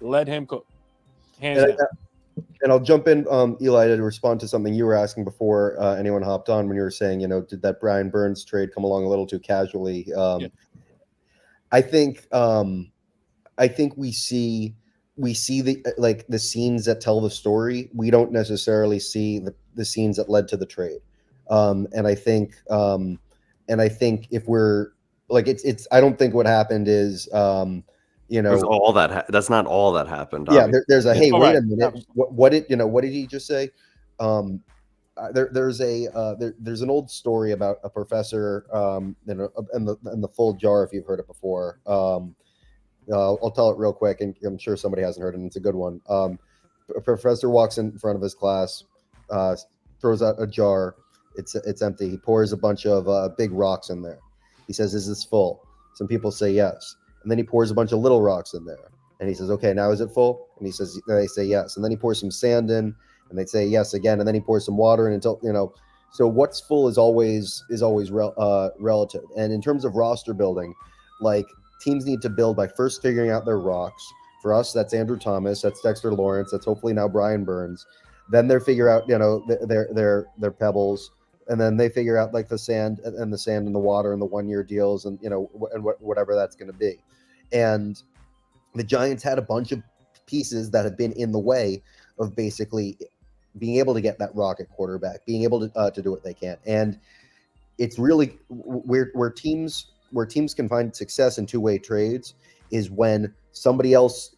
Let him cook. Hands down. And I'll jump in, Eli, to respond to something you were asking before anyone hopped on when you were saying, did that Brian Burns trade come along a little too casually? Yeah. I think we see the scenes that tell the story. We don't necessarily see the scenes that led to the trade. And I think if we're like, it's I don't think what happened is all that that's not all that happened. Yeah, there's a hey, wait right. a minute. What did he just say? There's an old story about a professor in the full jar, if you've heard it before. I'll tell it real quick, and I'm sure somebody hasn't heard it, and it's a good one. A professor walks in front of his class, throws out a jar. It's empty. He pours a bunch of big rocks in there. He says, "Is this full?" Some people say yes. And then he pours a bunch of little rocks in there. And he says, "Okay, now is it full?" And they say yes. And then he pours some sand in, and they say yes again. And then he pours some water in until, so what's full is always relative. And in terms of roster building, like, teams need to build by first figuring out their rocks. For us, that's Andrew Thomas, that's Dexter Lawrence, that's hopefully now Brian Burns. Then they figure out, their pebbles. And then they figure out like the sand and the water and the 1-year deals and, whatever that's going to be. And the Giants had a bunch of pieces that had been in the way of basically being able to get that rocket quarterback, being able to do what they can. And it's really where teams can find success in two-way trades is when somebody else,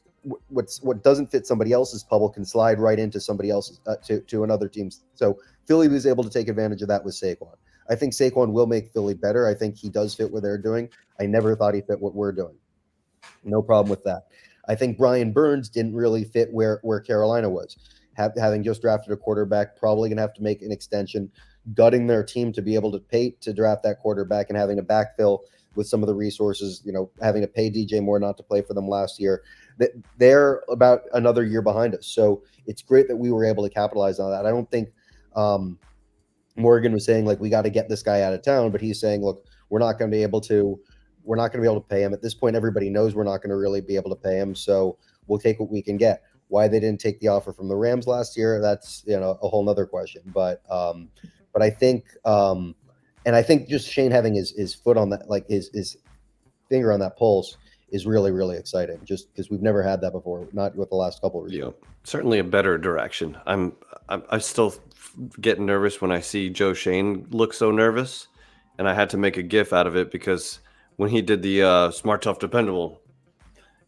what doesn't fit somebody else's puzzle can slide right into somebody else's to another team's. So Philly was able to take advantage of that with Saquon. I think Saquon will make Philly better. I think he does fit what they're doing. I never thought he fit what we're doing. No problem with that. I think Brian Burns didn't really fit where Carolina was. Having just drafted a quarterback, probably going to have to make an extension, gutting their team to be able to pay to draft that quarterback and having to backfill with some of the resources, having to pay DJ Moore not to play for them last year. They're about another year behind us. So it's great that we were able to capitalize on that. I don't think Morgan was saying like, we got to get this guy out of town, but he's saying, look, we're not going to be able to pay him. At this point, everybody knows we're not going to really be able to pay him. So we'll take what we can get. Why they didn't take the offer from the Rams last year, that's, a whole nother question. But I think, and I think just Shane having his foot on that, like his finger on that pulse is really, really exciting, just because we've never had that before, not with the last couple of years. Yeah, certainly a better direction. I still get nervous when I see Joe Shane look so nervous, and I had to make a GIF out of it because when he did the smart, tough, dependable,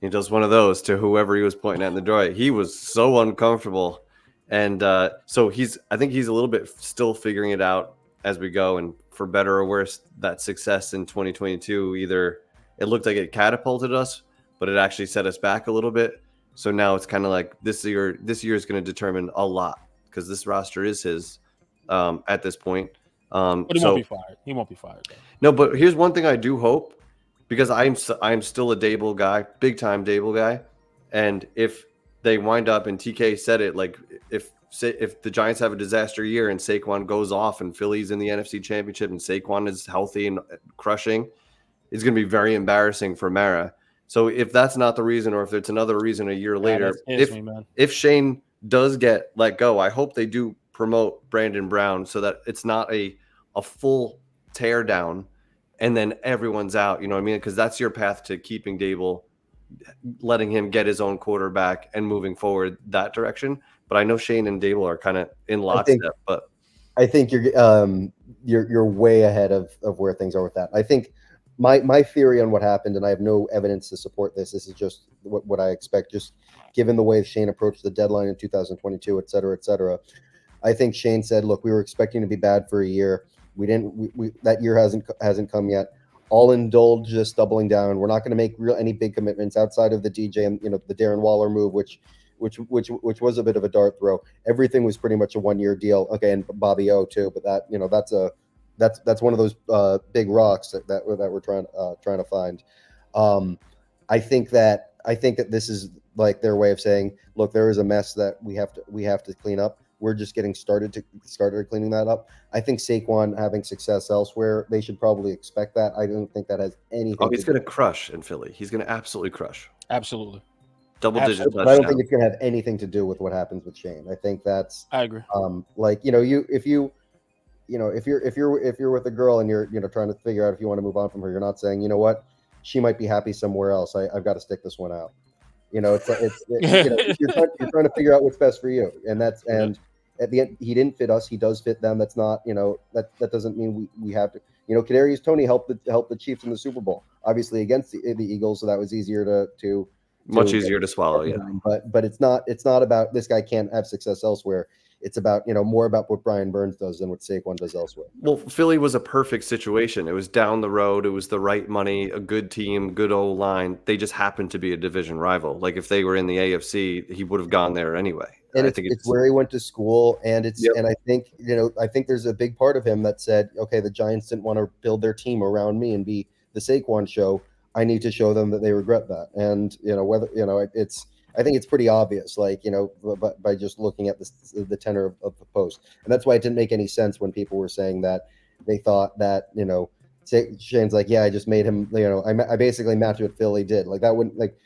he does one of those to whoever he was pointing at in the door. He was so uncomfortable, and so I think he's a little bit still figuring it out as we go. And for better or worse, that success in 2022, either it looked like it catapulted us, but it actually set us back a little bit. So now it's kind of like this year is going to determine a lot because this roster is his at this point. But he won't be fired. He won't be fired, though. No, but here's one thing I do hope, because I'm still a Dable guy, big time Dable guy, and if they wind up, and TK said it, like if the Giants have a disaster year and Saquon goes off and Philly's in the NFC Championship and Saquon is healthy and crushing, it's going to be very embarrassing for Mara. So if that's not the reason, or if it's another reason a year later, if Shane does get let go, I hope they do promote Brandon Brown so that it's not a full tear down and then everyone's out. You know what I mean? Because that's your path to keeping Dable, letting him get his own quarterback and moving forward that direction. But I know Shane and Dable are kind of in lockstep. But I think you're way ahead of where things are with that. I think my theory on what happened, and I have no evidence to support this. This is just what I expect, just given the way Shane approached the deadline in 2022, et cetera, et cetera. I think Shane said, look, we were expecting to be bad for a year. We didn't, that year hasn't come yet. I'll indulge just doubling down. We're not going to make any big commitments outside of the DJ and, the Darren Waller move, which was a bit of a dart throw. Everything was pretty much a 1-year deal. Okay. And Bobby O too, but that, that's one of those big rocks that we're trying to find. I think that this is like their way of saying, look, there is a mess that we have to clean up. we're just getting started cleaning that up. I think Saquon having success elsewhere, they should probably expect that. I don't think that has anything. Oh, he's going to crush in Philly. He's going to absolutely crush. Absolutely. Double-digit But I don't touchdown. think it's going to have anything to do with what happens with Shane. I think that's I agree. like, you know, if you're with a girl and you're, you know, trying to figure out if you want to move on from her, you're not saying, you know what, she might be happy somewhere else. I've got to stick this one out. You know, you know, you're trying to figure out what's best for you, and at the end, he didn't fit us. He does fit them. That's not, you know, that doesn't mean we have to. You know, Kadarius Toney helped the Chiefs in the Super Bowl, obviously against the Eagles, so that was easier to Much easier to swallow, yeah. But it's not about this guy can't have success elsewhere. It's about, you know, more about what Brian Burns does than what Saquon does elsewhere. Well, Philly was a perfect situation. It was down the road. It was the right money, a good team, good old line. They just happened to be a division rival. Like if they were in the AFC, he would have gone there anyway. And I think it's where he went to school, and Yep. and I think, you know, I think there's a big part of him that said, okay, the Giants didn't want to build their team around me and be the Saquon show. I need to show them that they regret that. And, you know, whether, you know, I think it's pretty obvious, like, you know, by just looking at the tenor of the post. And that's why it didn't make any sense when people were saying that they thought that, you know, Shane's like, yeah, I just made him, you know, I basically matched what Philly did. Like that wouldn't, like,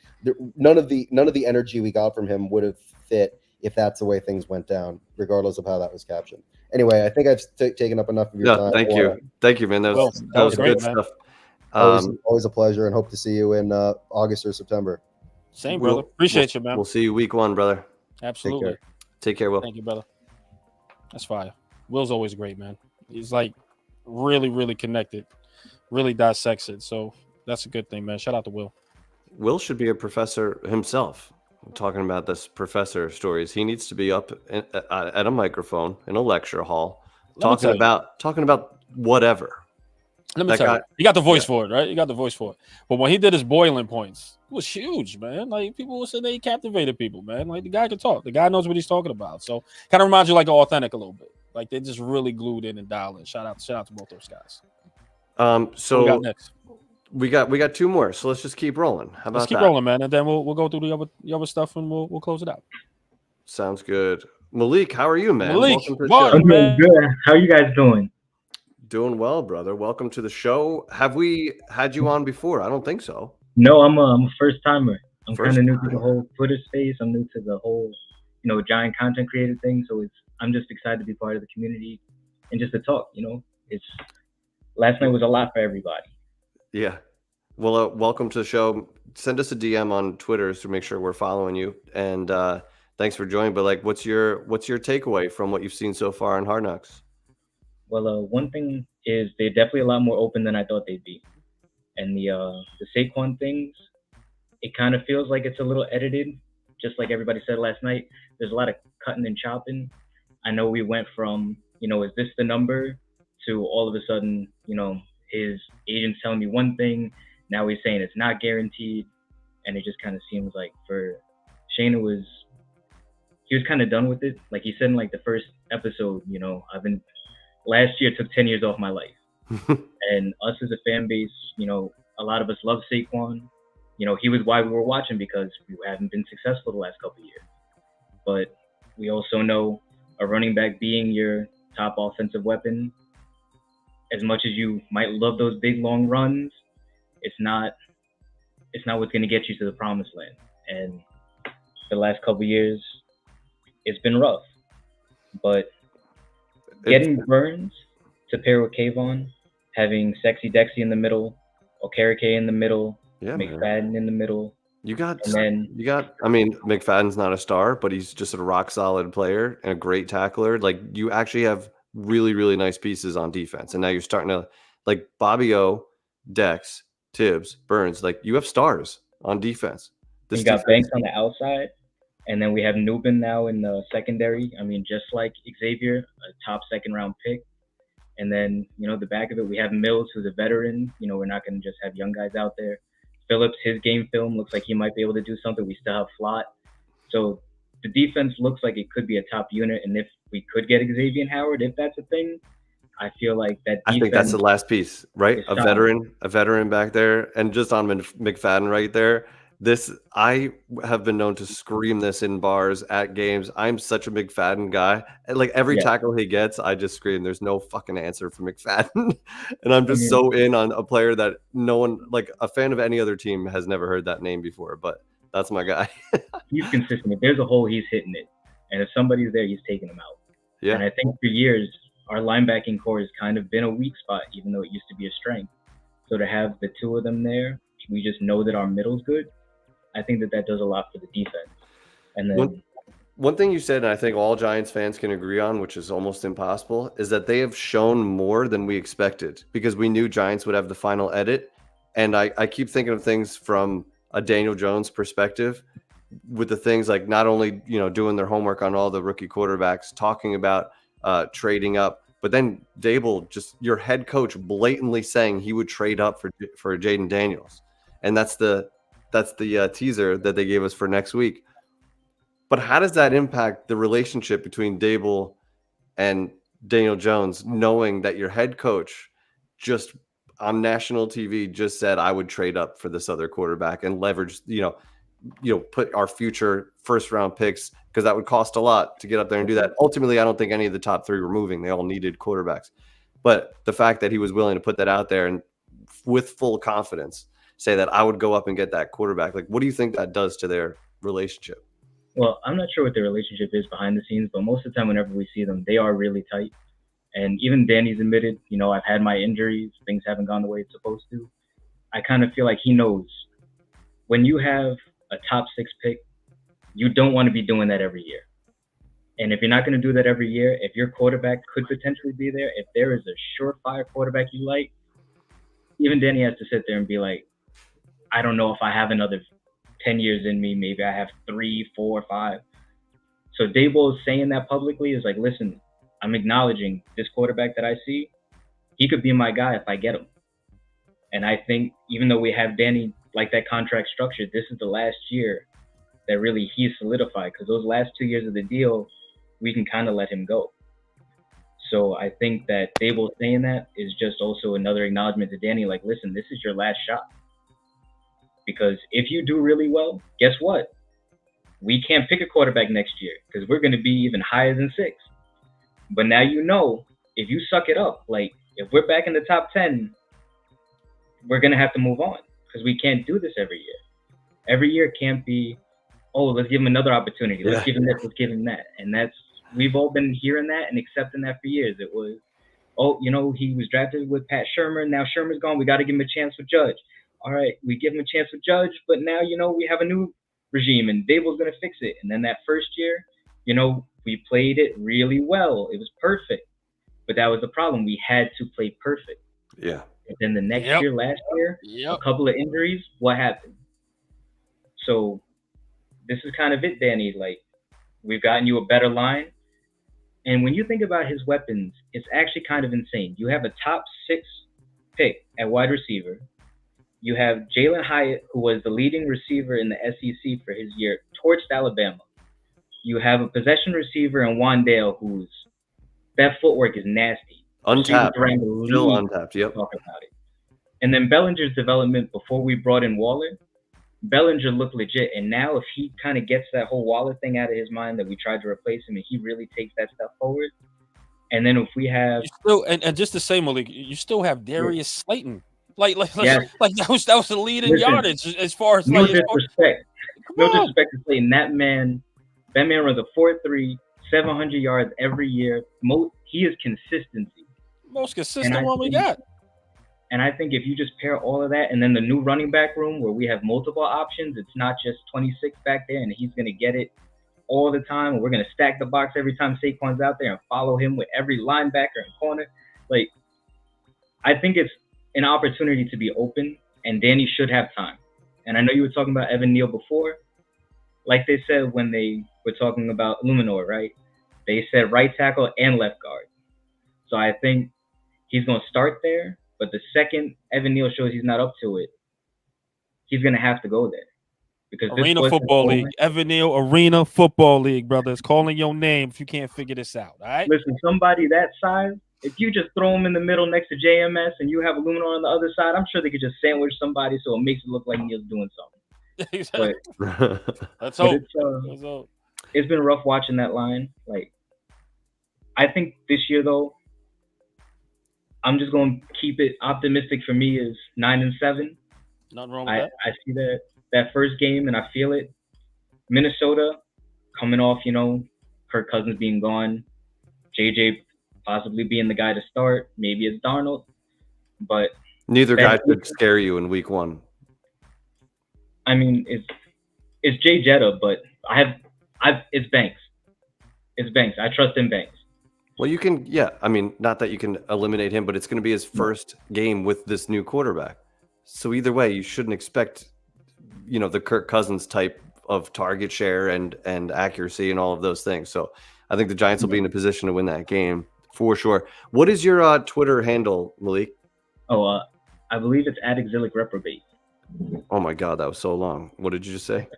none of the energy we got from him would have fit if that's the way things went down, regardless of how that was captioned. Anyway, I think I've taken up enough of your time. Thank you, man. That was great, good man. stuff. Always a pleasure, and hope to see you in August or September. Same, brother. Appreciate you, man. We'll see you week 1, brother. Absolutely. Take care, Will. Thank you, brother. That's fire. Will's always great, man. He's like really, really connected, really dissects it. So that's a good thing, man. Shout out to Will. Will should be a professor himself. I'm talking about this professor stories. He needs to be up at a microphone in a lecture hall, talking about whatever. Let me That tell guy- you, he got the voice for it, right? He got the voice for it. But when he did his boiling points, it was huge, man. Like people were saying he captivated people, man. Like the guy can talk. The guy knows what he's talking about. So kind of reminds you like Authentic a little bit. Like they just really glued in and dialed in. Shout out to both those guys. What we So got next? we got 2 more. So let's just keep rolling. How about Let's keep that? rolling, man, and then we'll go through the other stuff and we'll close it out. Sounds good. Malik, how are you, man? Malik, Welcome to the Mark. show. I'm doing good. How you guys doing? Doing well, brother. Welcome to the show. Have we had you on before? I don't think so. No, I'm a first timer. I'm First kind of new to the timer. whole Twitter space. I'm new to the whole, you know, giant content creator thing. So I'm just excited to be part of the community and just to talk. You know, last night was a lot for everybody. Yeah. Well, welcome to the show. Send us a DM on Twitter to make sure we're following you. And thanks for joining. But like, what's your takeaway from what you've seen so far in Hard Knocks? Well, one thing is they're definitely a lot more open than I thought they'd be. And the Saquon things, it kind of feels like it's a little edited, just like everybody said last night. There's a lot of cutting and chopping. I know we went from, you know, is this the number, to all of a sudden, you know, his agent's telling me one thing, now he's saying it's not guaranteed. And it just kind of seems like for Shane, he was kind of done with it. Like he said in like the first episode, you know, last year took 10 years off my life. And us as a fan base, you know, a lot of us love Saquon. You know, he was why we were watching, because we haven't been successful the last couple of years. But we also know a running back being your top offensive weapon, as much as you might love those big long runs, it's not what's going to get you to the promised land. And the last couple of years, it's been rough. But getting Burns to pair with Kayvon, having Sexy Dexy in the middle, Okereke in the middle, Yeah, man. McFadden in the middle, You got. and then I mean, McFadden's not a star, but he's just a rock solid player and a great tackler. Like you actually have really, really nice pieces on defense, and now you're starting to like Bobby O, Dex, Tibbs, Burns. Like you have stars on defense. you got Banks on the outside, and then we have Nubin now in the secondary. I mean, just like Xavier, a top second round pick. And then, you know, the back of it, we have Mills, who's a veteran. You know, we're not going to just have young guys out there. Phillips, his game film looks like he might be able to do something. We still have Flott. So the defense looks like it could be a top unit. And if we could get Xavier and Howard, if that's a thing, I feel like that defense, I think that's the last piece, right? is A solid. veteran back there, and just on McFadden right there. I have been known to scream this in bars at games. I'm such a McFadden guy. And like every Yeah. tackle he gets, I just scream. There's no fucking answer for McFadden. And I'm just mean- so in on a player that no one, like a fan of any other team, has never heard that name before. But that's my guy. He's consistent. If there's a hole, he's hitting it. And if somebody's there, he's taking them out. Yeah. And I think for years, our linebacking core has kind of been a weak spot, even though it used to be a strength. So to have the two of them there, we just know that our middle's good. I think that does a lot for the defense. And then One thing you said, and I think all Giants fans can agree on, which is almost impossible, is that they have shown more than we expected because we knew Giants would have the final edit. And I keep thinking of things from a Daniel Jones perspective with the things like not only, doing their homework on all the rookie quarterbacks, talking about trading up, but then Dable, just your head coach, blatantly saying he would trade up for Jaden Daniels. And that's the teaser that they gave us for next week. But how does that impact the relationship between Dable and Daniel Jones, knowing that your head coach just on national TV just said, I would trade up for this other quarterback and leverage, put our future first round picks, because that would cost a lot to get up there and do that. Ultimately, I don't think any of the top three were moving. They all needed quarterbacks. But the fact that he was willing to put that out there and with full confidence say that I would go up and get that quarterback, like, what do you think that does to their relationship? Well, I'm not sure what their relationship is behind the scenes, but most of the time whenever we see them, they are really tight. And even Danny's admitted, I've had my injuries, things haven't gone the way it's supposed to. I kind of feel like he knows when you have a top 6 pick, you don't want to be doing that every year. And if you're not going to do that every year, if your quarterback could potentially be there, if there is a surefire quarterback you like, even Danny has to sit there and be like, I don't know if I have another 10 years in me. Maybe I have 3, 4, 5. So Dable saying that publicly is like, listen, I'm acknowledging this quarterback that I see. He could be my guy if I get him. And I think even though we have Danny like that contract structure, this is the last year that really he's solidified, because those last 2 years of the deal, we can kind of let him go. So I think that Dable saying that is just also another acknowledgement to Danny, like, listen, this is your last shot. Because if you do really well, guess what? We can't pick a quarterback next year because we're going to be even higher than 6. But now if you suck it up, like if we're back in the top 10, we're going to have to move on because we can't do this every year. Every year can't be, let's give him another opportunity. Let's give him this, let's give him that. And we've all been hearing that and accepting that for years. It was, he was drafted with Pat Shurmur. Now Shermer's gone. We got to give him a chance with Judge. All right, we give him a chance with Judge, but now, we have a new regime and Dable's going to fix it. And then that first year, we played it really well. It was perfect. But that was the problem. We had to play perfect. Yeah. And then the next year, last year, a couple of injuries, what happened? So this is kind of it, Danny. Like, we've gotten you a better line. And when you think about his weapons, it's actually kind of insane. You have a top 6 pick at wide receiver. You have Jalen Hyatt, who was the leading receiver in the SEC for his year, torched Alabama. You have a possession receiver in Wandale, that footwork is nasty. Untapped. Still untapped, yep. Talk about it. And then Bellinger's development before we brought in Waller, Bellinger looked legit. And now if he kind of gets that whole Waller thing out of his mind that we tried to replace him and he really takes that step forward, and then if we have... and just to say, Malik, you still have Darius Slayton. Like that was the lead in yardage as far as no disrespect. No disrespect to Slayton. That man runs a 4.3, 700 yards every year. He is consistency. Most consistent one we got. And I think if you just pair all of that and then the new running back room where we have multiple options, it's not just 26 back there and he's going to get it all the time. And we're going to stack the box every time Saquon's out there and follow him with every linebacker and corner. Like, I think it's an opportunity to be open, and Danny should have time. And I know you were talking about Evan Neal before. Like they said when they were talking about Luminor, right? They said right tackle and left guard. So I think he's going to start there, but the second Evan Neal shows he's not up to it, he's going to have to go there. Because Arena Football League, Evan Neal Arena Football League, brother. It's calling your name if you can't figure this out, all right? Listen, somebody that size, if you just throw him in the middle next to JMS and you have Luminor on the other side, I'm sure they could just sandwich somebody so it makes it look like Neal's doing something. But, Let's but hope. it's Let's hope. it's been rough watching that line. Like, I think this year though, I'm just going to keep it optimistic. For me is 9-7. Nothing wrong with I that. see that first game and I feel it. Minnesota coming off, Kirk Cousins being gone, JJ possibly being the guy to start. Maybe it's Darnold, but Neither guy could scare you in week 1. I mean, it's Jay Jetta, but it's Banks. It's Banks. I trust in Banks. Well, you can, yeah. I mean, not that you can eliminate him, but it's going to be his first game with this new quarterback. So either way, you shouldn't expect, the Kirk Cousins type of target share and accuracy and all of those things. So I think the Giants will be in a position to win that game for sure. What is your Twitter handle, Malik? Oh, I believe it's @Exilic Reprobate. Oh my God, that was so long. What did you just say?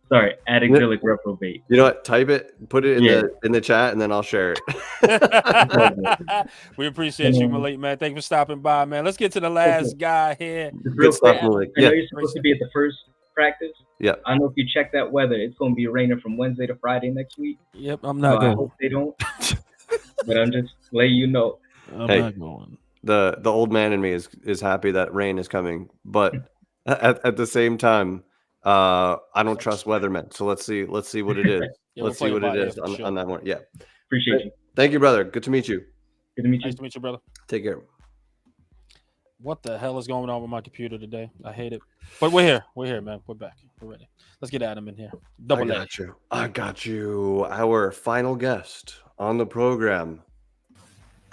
Sorry, @Exilic Reprobate. You know what? Type it, put it in the chat, and then I'll share it. We appreciate you, Malik, man. Thank you for stopping by, man. Let's get to the last guy here. Good stuff, Malik. I know Yeah. you're supposed to be at the first practice. Yeah. I don't know if you check that weather. It's going to be raining from Wednesday to Friday next week. Yep, I'm So not I going. hope they don't. But I'm just letting you know. I'm Hey. not going. The old man in me is happy that rain is coming, but at the same time, I don't trust weathermen. So let's see what it is. Yeah, Let's we'll see play what it it by is ear for sure. on that one. Yeah. Appreciate you. Thank you, brother. Good to meet you. Good to meet you. Nice to meet you, brother. Take care. What the hell is going on with my computer today? I hate it. But we're here. We're here, man. We're back. We're ready. Let's get Adam in here. Double A. I got you. Our final guest on the program.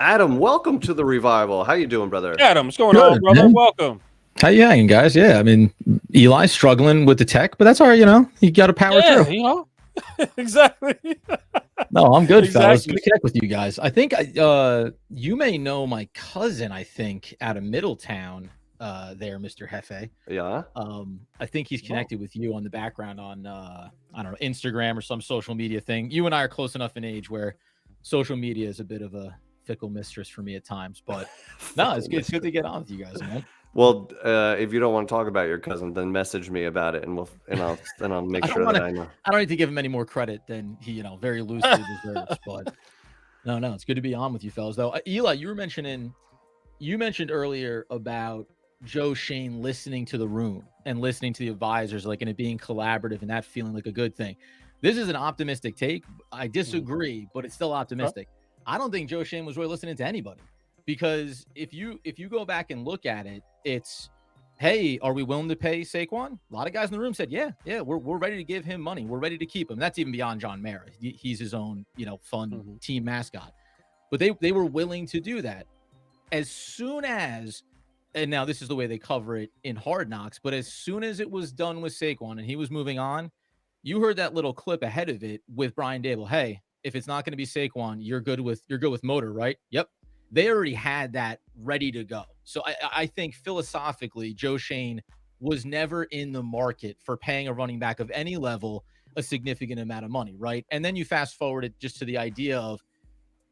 Adam, welcome to the Revival. How you doing, brother? Adam, what's going Good, on, brother? man. Welcome. How you hanging, guys? Yeah, I mean, Eli's struggling with the tech, but that's all right. You got to power through. Exactly. No, I'm good, fellas. Exactly. Good to connect with you guys. I think you may know my cousin. I think out of Middletown, there, Mr. Hefe. Yeah. I think he's connected with you on the background on I don't know, Instagram or some social media thing. You and I are close enough in age where social media is a bit of a fickle mistress for me at times, but no, it's good. It's good to get on with you guys, man. Well, if you don't want to talk about your cousin, then message me about it, and I'll make sure that I know. I don't need to give him any more credit than he, very loosely deserves. But no, it's good to be on with you fellas. Though, Eli, you mentioned earlier about Joe Schoen listening to the room and listening to the advisors, like, and it being collaborative and that feeling like a good thing. This is an optimistic take. I disagree, but it's still optimistic. I don't think Joe Schoen was really listening to anybody, because if you go back and look at it, it's, hey, are we willing to pay Saquon? A lot of guys in the room said, yeah, we're ready to give him money. We're ready to keep him. That's even beyond John Mara. He's his own, fun team mascot. But they were willing to do that. As soon as, and now this is the way they cover it in Hard Knocks, but as soon as it was done with Saquon and he was moving on, you heard that little clip ahead of it with Brian Dable. Hey, if it's not going to be Saquon, you're good with Motor, right? Yep. They already had that ready to go. So I think philosophically, Joe Schoen was never in the market for paying a running back of any level a significant amount of money, right? And then you fast forward it just to the idea of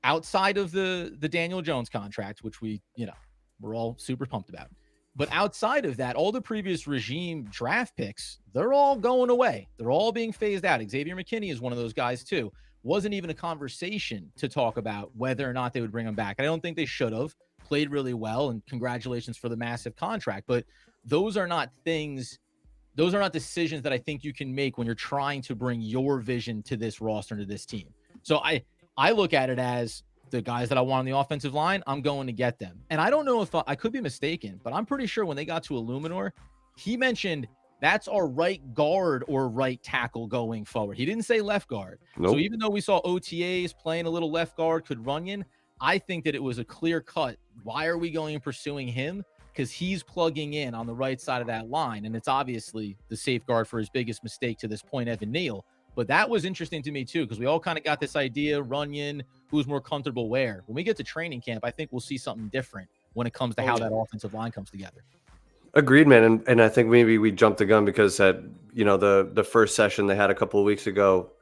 outside of the Daniel Jones contract, which we're all super pumped about. But outside of that, all the previous regime draft picks, they're all going away. They're all being phased out. Xavier McKinney is one of those guys too. Wasn't even a conversation to talk about whether or not they would bring him back. I don't think they should have. Played really well, and congratulations for the massive contract. But those are not decisions that I think you can make when you're trying to bring your vision to this roster, to this team. So I look at it as the guys that I want on the offensive line, I'm going to get them. And I don't know if I could be mistaken, but I'm pretty sure when they got to Illuminor, he mentioned that's our right guard or right tackle going forward. He didn't say left guard. Nope. So even though we saw OTAs playing a little left guard, could Runyon, I think that it was a clear cut. Why are we going and pursuing him? Because he's plugging in on the right side of that line. And it's obviously the safeguard for his biggest mistake to this point, Evan Neal. But that was interesting to me too, because we all kind of got this idea, Runyon, who's more comfortable where. When we get to training camp, I think we'll see something different when it comes to how that offensive line comes together. Agreed, man. And I think maybe we jumped the gun because at the first session they had a couple of weeks ago,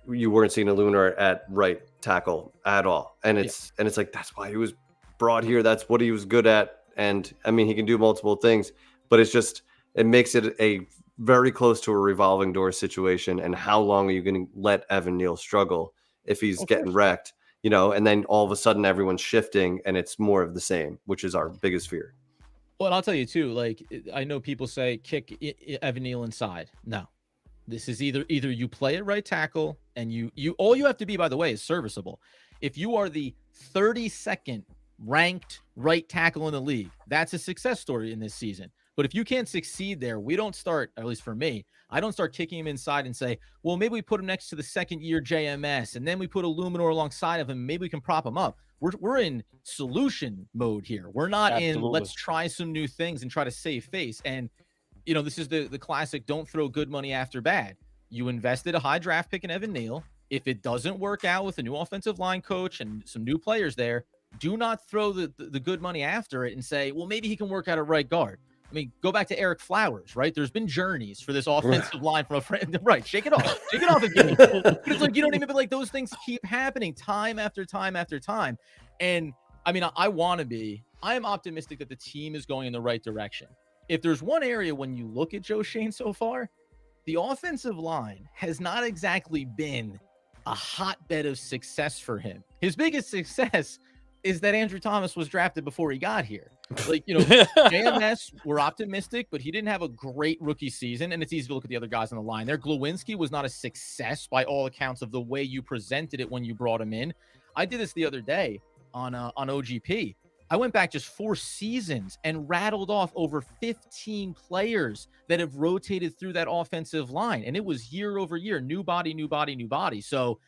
you weren't seeing a Lunar at right tackle at all. And it's like, that's why he was brought here. That's what he was good at. And I mean, he can do multiple things, but it makes it a very close to a revolving door situation. And how long are you going to let Evan Neal struggle if he's getting wrecked? You know, and then all of a sudden everyone's shifting and it's more of the same, which is our biggest fear. Well, and I'll tell you too, like I know people say kick Evan Neal inside. No, this is either you play at right tackle and you all you have to be, by the way, is serviceable. If you are the 32nd ranked right tackle in the league, that's a success story in this season. But if you can't succeed there, we don't start, at least for me, I don't start kicking him inside and say, well, maybe we put him next to the second year JMS and then we put a Luminor alongside of him. Maybe we can prop him up. We're in solution mode here. We're not in let's try some new things and try to save face. And, you know, this is the classic don't throw good money after bad. You invested a high draft pick in Evan Neal. If it doesn't work out with a new offensive line coach and some new players there, do not throw the good money after it and say, well, maybe he can work out at right guard. I mean, go back to Eric Flowers, right? There's been journeys for this offensive line from a friend. Right. Shake it off. Shake it off again. It's like, you don't even, but like those things keep happening time after time after time. And I mean, I am optimistic that the team is going in the right direction. If there's one area when you look at Joe Schoen so far, the offensive line has not exactly been a hotbed of success for him. His biggest success is that Andrew Thomas was drafted before he got here. Like, you know, JMS, we're optimistic, but he didn't have a great rookie season, and it's easy to look at the other guys on the line there. Glowinski was not a success by all accounts of the way you presented it when you brought him in. I did this the other day on OGP. I went back just 4 seasons and rattled off over 15 players that have rotated through that offensive line, and it was year over year, new body, new body, new body. So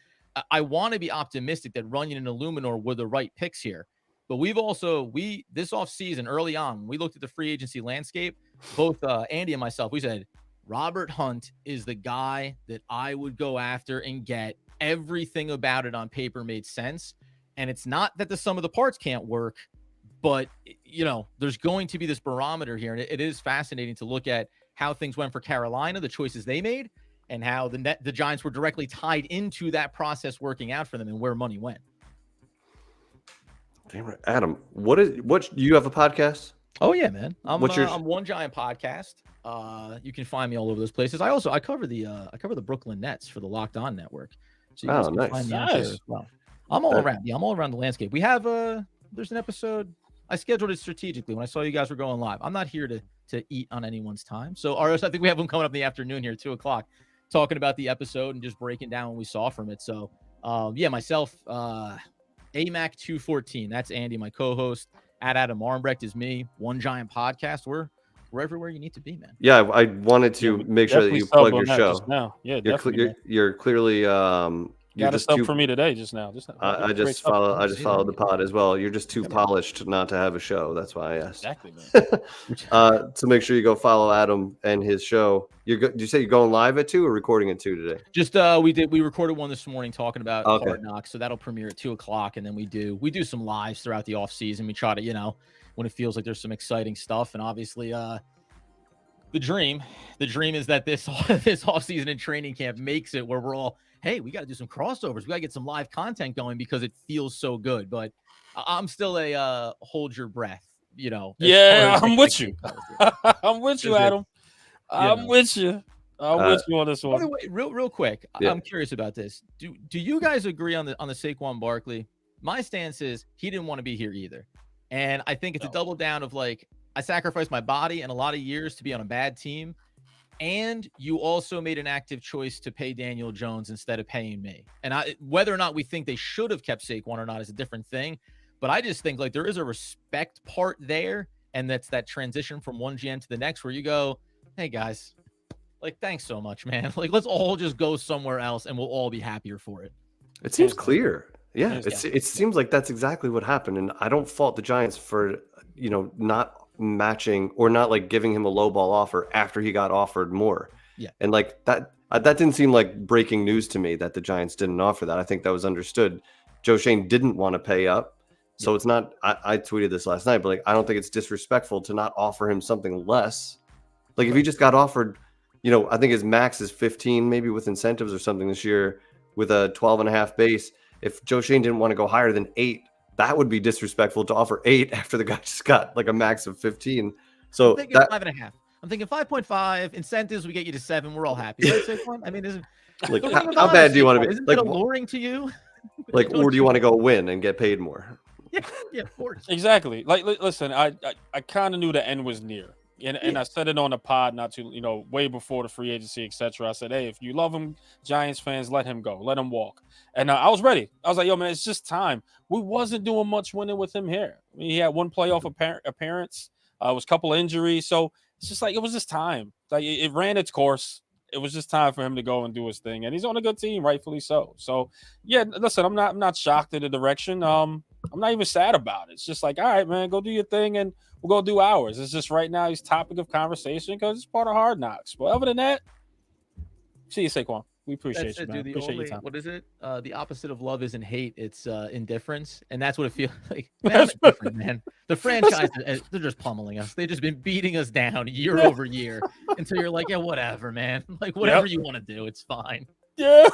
I want to be optimistic that Runyon and Illuminor were the right picks here. But we've also, this offseason, early on, we looked at the free agency landscape, both Andy and myself, we said, Robert Hunt is the guy that I would go after and get. Everything about it on paper made sense. And it's not that the sum of the parts can't work, but, you know, there's going to be this barometer here. And it is fascinating to look at how things went for Carolina, the choices they made, and how the Giants were directly tied into that process working out for them and where money went. Adam, what you have a podcast? Oh yeah, man. I'm I'm One Giant Podcast. You can find me all over those places. I cover the Brooklyn Nets for the Locked On Network. So you guys can find me out there as well. I'm all around. Yeah, I'm all around the landscape. We have there's an episode. I scheduled it strategically when I saw you guys were going live. I'm not here to eat on anyone's time. So I think we have one coming up in the afternoon here, 2:00, talking about the episode and just breaking down what we saw from it. So yeah, myself, AMAC 214. That's Andy, my co-host. Adam Armbrecht is me. One Giant Podcast. We're everywhere you need to be, man. Yeah, I wanted to make sure that you plug your show. Now. Yeah, you're clearly got a sub for me today just now. I just followed the pod as well. You're just too polished not to have a show. That's why I asked. Exactly, man. To make sure you go follow Adam and his show. Did you say you're going live at 2 or recording at 2 today? Just we recorded one this morning talking about Hard Knocks, so that'll premiere at 2:00, and then we do some lives throughout the off season. We try to, you know, when it feels like there's some exciting stuff, and obviously the dream is that this off season and training camp makes it where we're all, hey, we got to do some crossovers. We got to get some live content going because it feels so good. But I'm still a hold your breath, you know. Yeah, I'm with you. I'm with you, Adam. I'm with you. I'm with you on this one. By the way, real quick, I'm curious about this. Do you guys agree on the Saquon Barkley? My stance is he didn't want to be here either. And I think it's a double down of like, I sacrificed my body and a lot of years to be on a bad team. And you also made an active choice to pay Daniel Jones instead of paying me. And whether or not we think they should have kept Saquon or not is a different thing. But I just think like there is a respect part there. And that's that transition from one GM to the next where you go, hey guys, like, thanks so much, man. Like, let's all just go somewhere else and we'll all be happier for it. It seems clear. Yeah, it seems like that's exactly what happened. And I don't fault the Giants for, you know, not matching or not like giving him a low ball offer after he got offered more. Yeah. And like that didn't seem like breaking news to me that the Giants didn't offer that. I think that was understood. Joe Schoen didn't want to pay up. So it's not, I tweeted this last night, but like, I don't think it's disrespectful to not offer him something less. Like if he just got offered, you know, I think his max is 15, maybe with incentives or something this year with a 12.5 base. If Joe Schoen didn't want to go higher than 8, that would be disrespectful to offer 8 after the guy just got like a max of 15. So I'm thinking 5.5. I'm thinking 5.5 incentives. We get you to 7. We're all happy. Right, Saquon? I mean, isn't Like, the ring of how honor, bad do you want to Saquon, be? Isn't Like, that alluring to you? like, Don't or do you want to go win and get paid more? Yeah, of course. Exactly. Like, listen, I kind of knew the end was near, and I said it on the pod not too, way before the free agency, etc. I said, hey, if you love him, Giants fans, let him go, let him walk. And I was ready. I was like, yo, man, it's just time. We wasn't doing much winning with him here. I mean, he had one playoff appearance. It was a couple of injuries, so it's just like it was just time. Like it ran its course. It was just time for him to go and do his thing, and he's on a good team, rightfully so. So, yeah, listen, I'm not shocked at the direction. I'm not even sad about it. It's just like, all right, man, go do your thing, and we'll go do ours. It's just right now he's topic of conversation because it's part of Hard Knocks. But other than that, see you, Saquon. We appreciate That's you, it, man. dude. The Appreciate only, your time. what is it? The opposite of love isn't hate. It's indifference, and that's what it feels like. Man, I'm indifferent, man. The franchise, they're just pummeling us. They've just been beating us down year over year until you're like, yeah, whatever, man. Like whatever you want to do, it's fine. Yeah.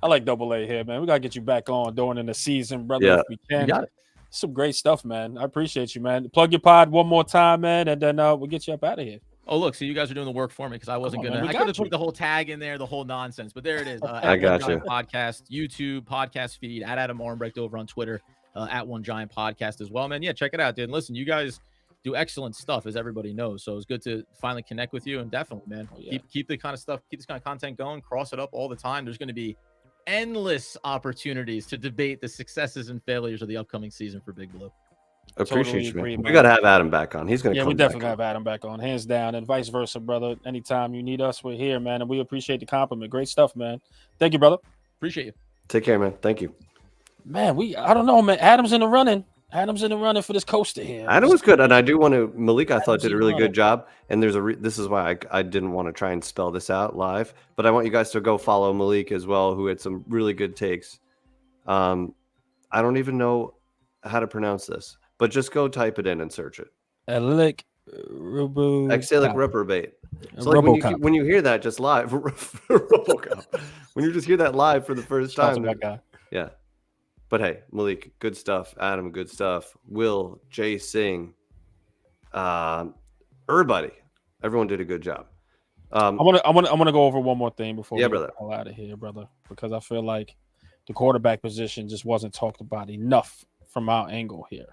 I like Double A here, man. We gotta get you back on during the season, brother. Yeah. If we can. You got it. Some great stuff, man. I appreciate you, man. Plug your pod one more time, man, and then we'll get you up out of here. Oh, look, so you guys are doing the work for me because I wasn't Come on, gonna. man, we I could got have put you. the whole tag in there, the whole nonsense, but there it is. I got One you. Giant Podcast, YouTube podcast feed at Adam Armbrecht over on Twitter, at One Giant Podcast as well, man. Yeah, check it out, dude. And listen, you guys do excellent stuff, as everybody knows. So it's good to finally connect with you, and definitely, man, keep the kind of stuff, keep this kind of content going. Cross it up all the time. There's going to be endless opportunities to debate the successes and failures of the upcoming season for Big Blue. Appreciate Totally you, man. agree, We man. got to have Adam back on. He's going to Yeah, come we definitely back have Adam back on, hands down, and vice versa, brother. Anytime you need us, we're here, man, and we appreciate the compliment. Great stuff, man. Thank you, brother. Appreciate you. Take care, man. Thank you. Man, I don't know, man. Adam's in the running. Adam's in the running for this coaster here. Adam was good, and I do want to. Malik, I thought, did a really Adam's good job. And there's this is why I didn't want to try and spell this out live, but I want you guys to go follow Malik as well, who had some really good takes. I don't even know how to pronounce this, but just go type it in and search it. Exilic Rubu. Exilic reprobate. So like when you hear that just live, RoboCop. When you just hear that live for the first Shout out time, to that guy. yeah. But hey, Malik, good stuff. Adam, good stuff. Will, Jay Singh, everybody, everyone did a good job. I want to go over one more thing before we brother. get the hell out of here, brother, because I feel like the quarterback position just wasn't talked about enough from our angle here.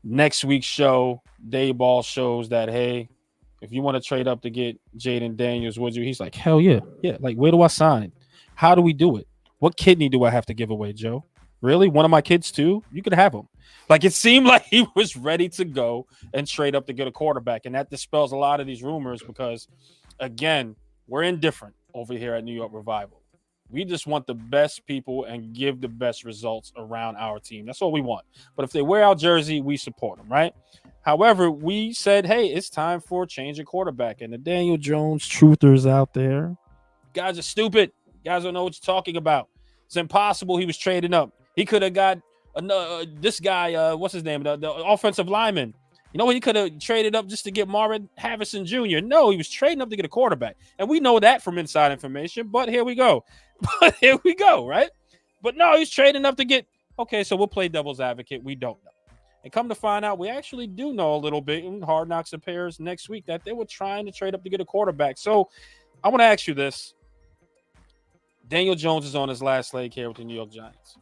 Next week's show, Dayball shows that, hey, if you want to trade up to get Jaden Daniels, would you? He's like, hell yeah. Yeah, like, where do I sign? How do we do it? What kidney do I have to give away, Joe? Really? One of my kids too? You could have him. Like, it seemed like he was ready to go and trade up to get a quarterback, and that dispels a lot of these rumors because, again, we're indifferent over here at New York Revival. We just want the best people and give the best results around our team. That's all we want. But if they wear our jersey, we support them, right? However, we said, hey, it's time for a change of quarterback. And the Daniel Jones truthers out there, guys are stupid. Guys don't know what you're talking about. It's impossible. He was trading up. He could have got this guy, what's his name, the offensive lineman. You know, he could have traded up just to get Marvin Harrison Jr. No, he was trading up to get a quarterback. And we know that from inside information, but here we go. Right? But no, he's trading up to get, okay, so we'll play devil's advocate. We don't know. And come to find out, we actually do know a little bit in Hard Knocks appears next week that they were trying to trade up to get a quarterback. So I want to ask you this. Daniel Jones is on his last leg here with the New York Giants.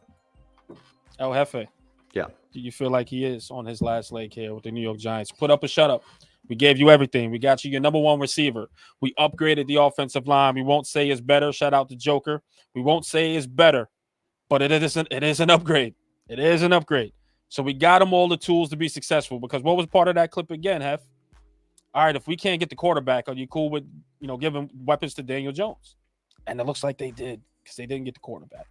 El Jefe. Yeah. Do you feel like he is on his last leg here with the New York Giants? Put up or shut up. We gave you everything. We got you your number one receiver. We upgraded the offensive line. We won't say it's better. Shout out to Joker. We won't say it's better, but it is an upgrade. It is an upgrade. So we got him all the tools to be successful because what was part of that clip again, Hef? All right, if we can't get the quarterback, are you cool with, giving weapons to Daniel Jones? And it looks like they did because they didn't get the quarterback.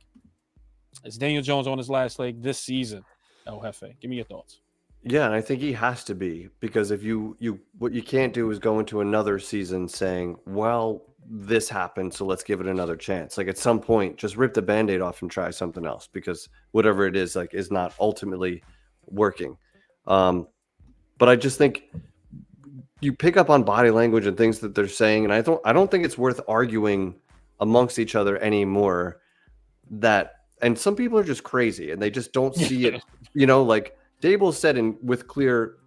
Is Daniel Jones on his last leg this season? El Jefe, give me your thoughts. Yeah, and I think he has to be because if you what you can't do is go into another season saying, well, this happened, so let's give it another chance. Like at some point, just rip the Band-Aid off and try something else because whatever it is, like, is not ultimately working. But I just think you pick up on body language and things that they're saying, and I don't think it's worth arguing amongst each other anymore. And some people are just crazy and they just don't see it. Like Dable said with clear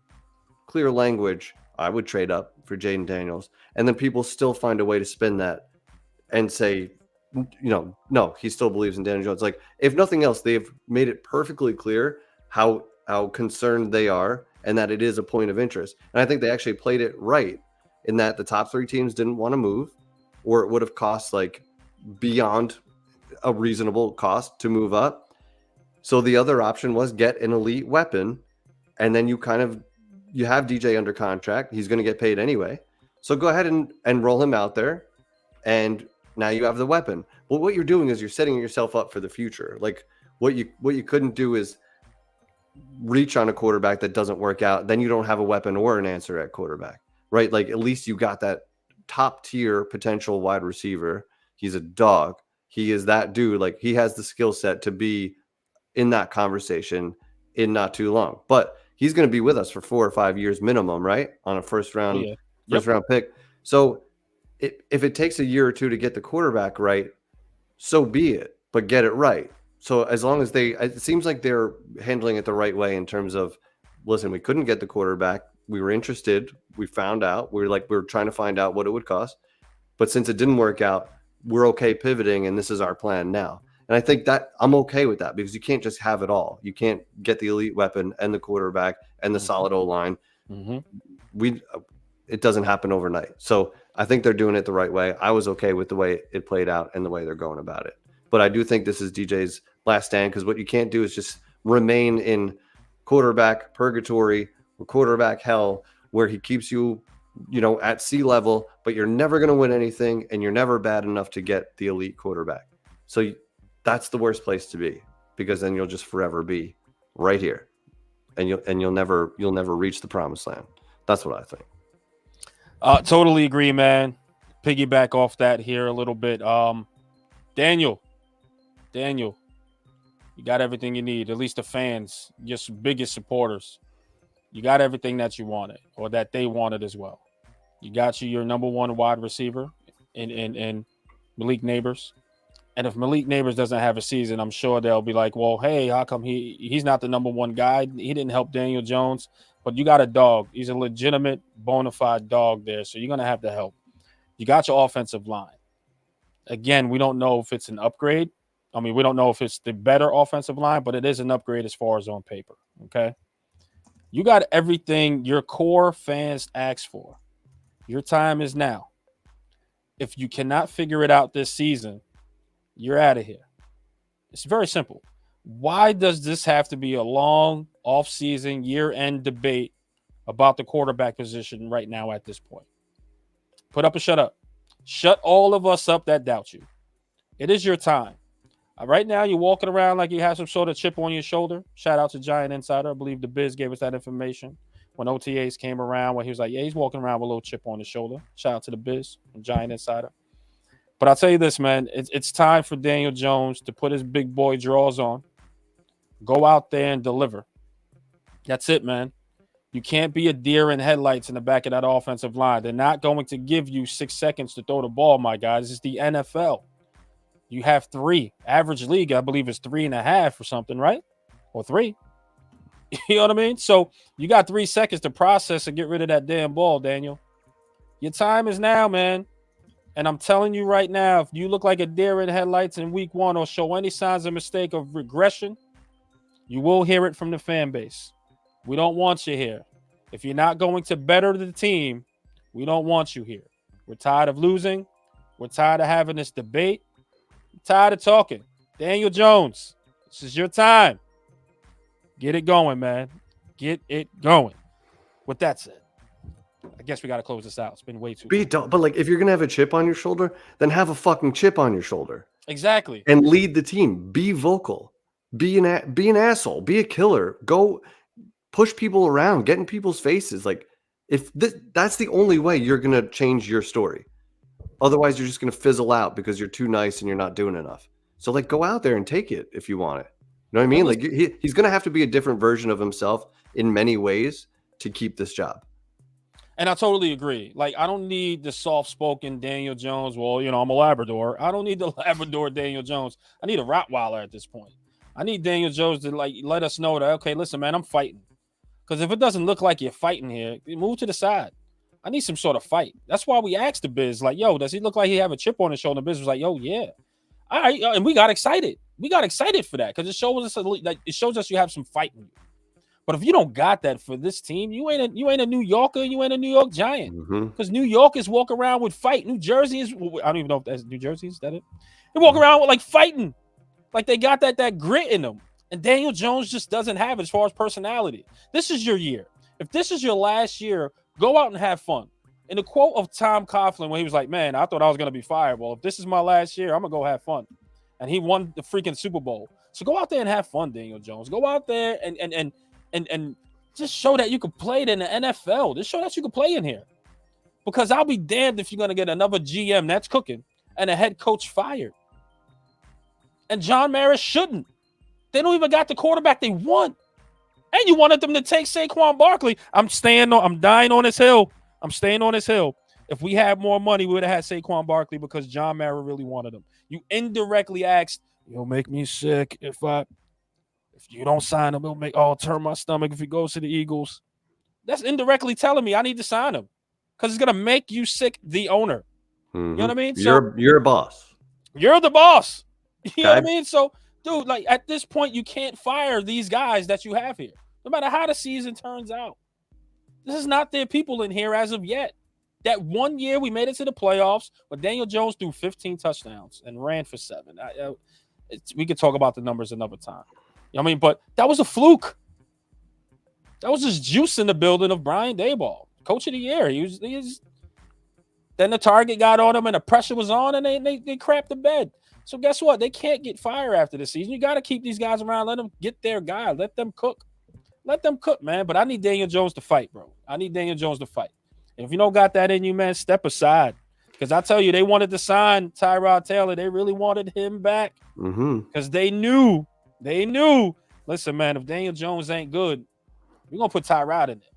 language, I would trade up for Jaden Daniels. And then people still find a way to spin that and say, no, he still believes in Daniel Jones. Like, if nothing else, they've made it perfectly clear how concerned they are and that it is a point of interest. And I think they actually played it right in that the top 3 teams didn't want to move, or it would have cost like beyond a reasonable cost to move up. So the other option was get an elite weapon, and then you have DJ under contract. He's going to get paid anyway. So go ahead and roll him out there, and now you have the weapon. Well, what you're doing is you're setting yourself up for the future. Like, what you couldn't do is reach on a quarterback that doesn't work out. Then you don't have a weapon or an answer at quarterback, right? Like, at least you got that top tier potential wide receiver. He's a dog. He is that dude. Like, he has the skill set to be in that conversation in not too long. But he's going to be with us for 4 or 5 years minimum, right? On a first round pick. So if it takes a year or two to get the quarterback right, so be it, but get it right. So as long as it seems like they're handling it the right way in terms of, listen, we couldn't get the quarterback. We were interested. We found out. We were trying to find out what it would cost. But since it didn't work out, we're okay pivoting, and this is our plan now. And I think that I'm okay with that, because you can't just have it all. You can't get the elite weapon and the quarterback and the solid O-line. It doesn't happen overnight. So I think they're doing it the right way. I was okay with the way it played out and the way they're going about it. But I do think this is DJ's last stand, because what you can't do is just remain in quarterback purgatory or quarterback hell, where he keeps you, at sea level, but you're never going to win anything, and you're never bad enough to get the elite quarterback. So that's the worst place to be, because then you'll just forever be right here, and you'll never reach the promised land. That's what I think. Totally agree, man. Piggyback off that here a little bit. Daniel, you got everything you need. At least the fans, your biggest supporters, you got everything that you wanted, or that they wanted as well. You got your number one wide receiver in Malik Neighbors. And if Malik Neighbors doesn't have a season, I'm sure they'll be like, well, hey, how come he's not the number one guy? He didn't help Daniel Jones. But you got a dog. He's a legitimate, bona fide dog there. So you're going to have to help. You got your offensive line. Again, we don't know if it's an upgrade. I mean, we don't know if it's the better offensive line, but it is an upgrade as far as on paper. Okay? You got everything your core fans asked for. Your time is now. If you cannot figure it out this season, you're out of here. It's very simple. Why does this have to be a long off-season, year-end debate about the quarterback position right now at this point? Put up or shut up. Shut all of us up that doubt you. It is your time. Right now, you're walking around like you have some sort of chip on your shoulder. Shout out to Giant Insider. I believe the Biz gave us that information when OTAs came around, when he was like, yeah, he's walking around with a little chip on his shoulder. Shout out to the Biz and Giant Insider. But I'll tell you this, man. It's time for Daniel Jones to put his big boy drawers on. Go out there and deliver. That's it, man. You can't be a deer in headlights in the back of that offensive line. They're not going to give you 6 seconds to throw the ball, my guys. It's the NFL. You have 3. Average league, I believe, is 3.5 or something, right? Or 3. You know what I mean? So you got 3 seconds to process and get rid of that damn ball, Daniel. Your time is now, man. And I'm telling you right now, if you look like a deer in headlights in week 1 or show any signs of mistake of regression, you will hear it from the fan base. We don't want you here. If you're not going to better the team, we don't want you here. We're tired of losing. We're tired of having this debate. I'm tired of talking. Daniel Jones, this is your time. Get it going, man. Get it going. With that said, I guess we got to close this out. It's been way too long. But like, if you're going to have a chip on your shoulder, then have a fucking chip on your shoulder. Exactly. And lead the team. Be vocal. Be an asshole. Be a killer. Go push people around. Get in people's faces. Like, that's the only way you're going to change your story. Otherwise, you're just going to fizzle out because you're too nice and you're not doing enough. So, like, go out there and take it if you want it. You know what I mean? Like, he's going to have to be a different version of himself in many ways to keep this job. And I totally agree. Like, I don't need the soft-spoken Daniel Jones. Well, I'm a Labrador. I don't need the Labrador Daniel Jones. I need a Rottweiler at this point. I need Daniel Jones to, like, let us know that, okay, listen, man, I'm fighting. Because if it doesn't look like you're fighting here, move to the side. I need some sort of fight. That's why we asked the Biz, like, yo, does he look like he have a chip on his shoulder? Biz was like, yo, yeah. All right, and we got excited. We got excited for that because it shows us like it shows us you have some fight in you. But if you don't got that for this team, you ain't a New Yorker, you ain't a New York Giant. Because New Yorkers walk around with fight. New Jersey is, I don't even know if that's New Jersey, is that it? They walk around with like fighting, like they got that grit in them. And Daniel Jones just doesn't have it as far as personality. This is your year. If this is your last year, go out and have fun. In the quote of Tom Coughlin, when he was like, man, I thought I was going to be fired. Well, if this is my last year, I'm going to go have fun. And he won the freaking Super Bowl. So go out there and have fun, Daniel Jones. Go out there and just show that you can play it in the NFL. Just show that you can play in here. Because I'll be damned if you're going to get another GM that's cooking and a head coach fired. And John Mara shouldn't. They don't even got the quarterback they want. And you wanted them to take Saquon Barkley. I'm dying on this hill. I'm staying on this hill. If we had more money, we would have had Saquon Barkley because John Mara really wanted him. You indirectly asked, you'll make me sick if you don't sign him. It'll turn my stomach if he goes to the Eagles. That's indirectly telling me I need to sign him because it's gonna make you sick, the owner. You know what I mean? So You're a boss. You're the boss. You know what I mean? So, dude, like at this point, you can't fire these guys that you have here, no matter how the season turns out. This is not their people in here as of yet. That 1 year we made it to the playoffs, but Daniel Jones threw 15 touchdowns and ran for 7. We could talk about the numbers another time. You know what I mean? But that was a fluke. That was just juice in the building of Brian Daboll, coach of the year. He was then the target got on him and the pressure was on and they crapped the bed. So guess what? They can't get fired after the season. You got to keep these guys around. Let them get their guy. Let them cook. Let them cook, man. But I need Daniel Jones to fight, bro. I need Daniel Jones to fight. And if you don't got that in you, man, step aside. Because I tell you, they wanted to sign Tyrod Taylor. They really wanted him back. Because they knew. Listen, man, if Daniel Jones ain't good, we're going to put Tyrod in there.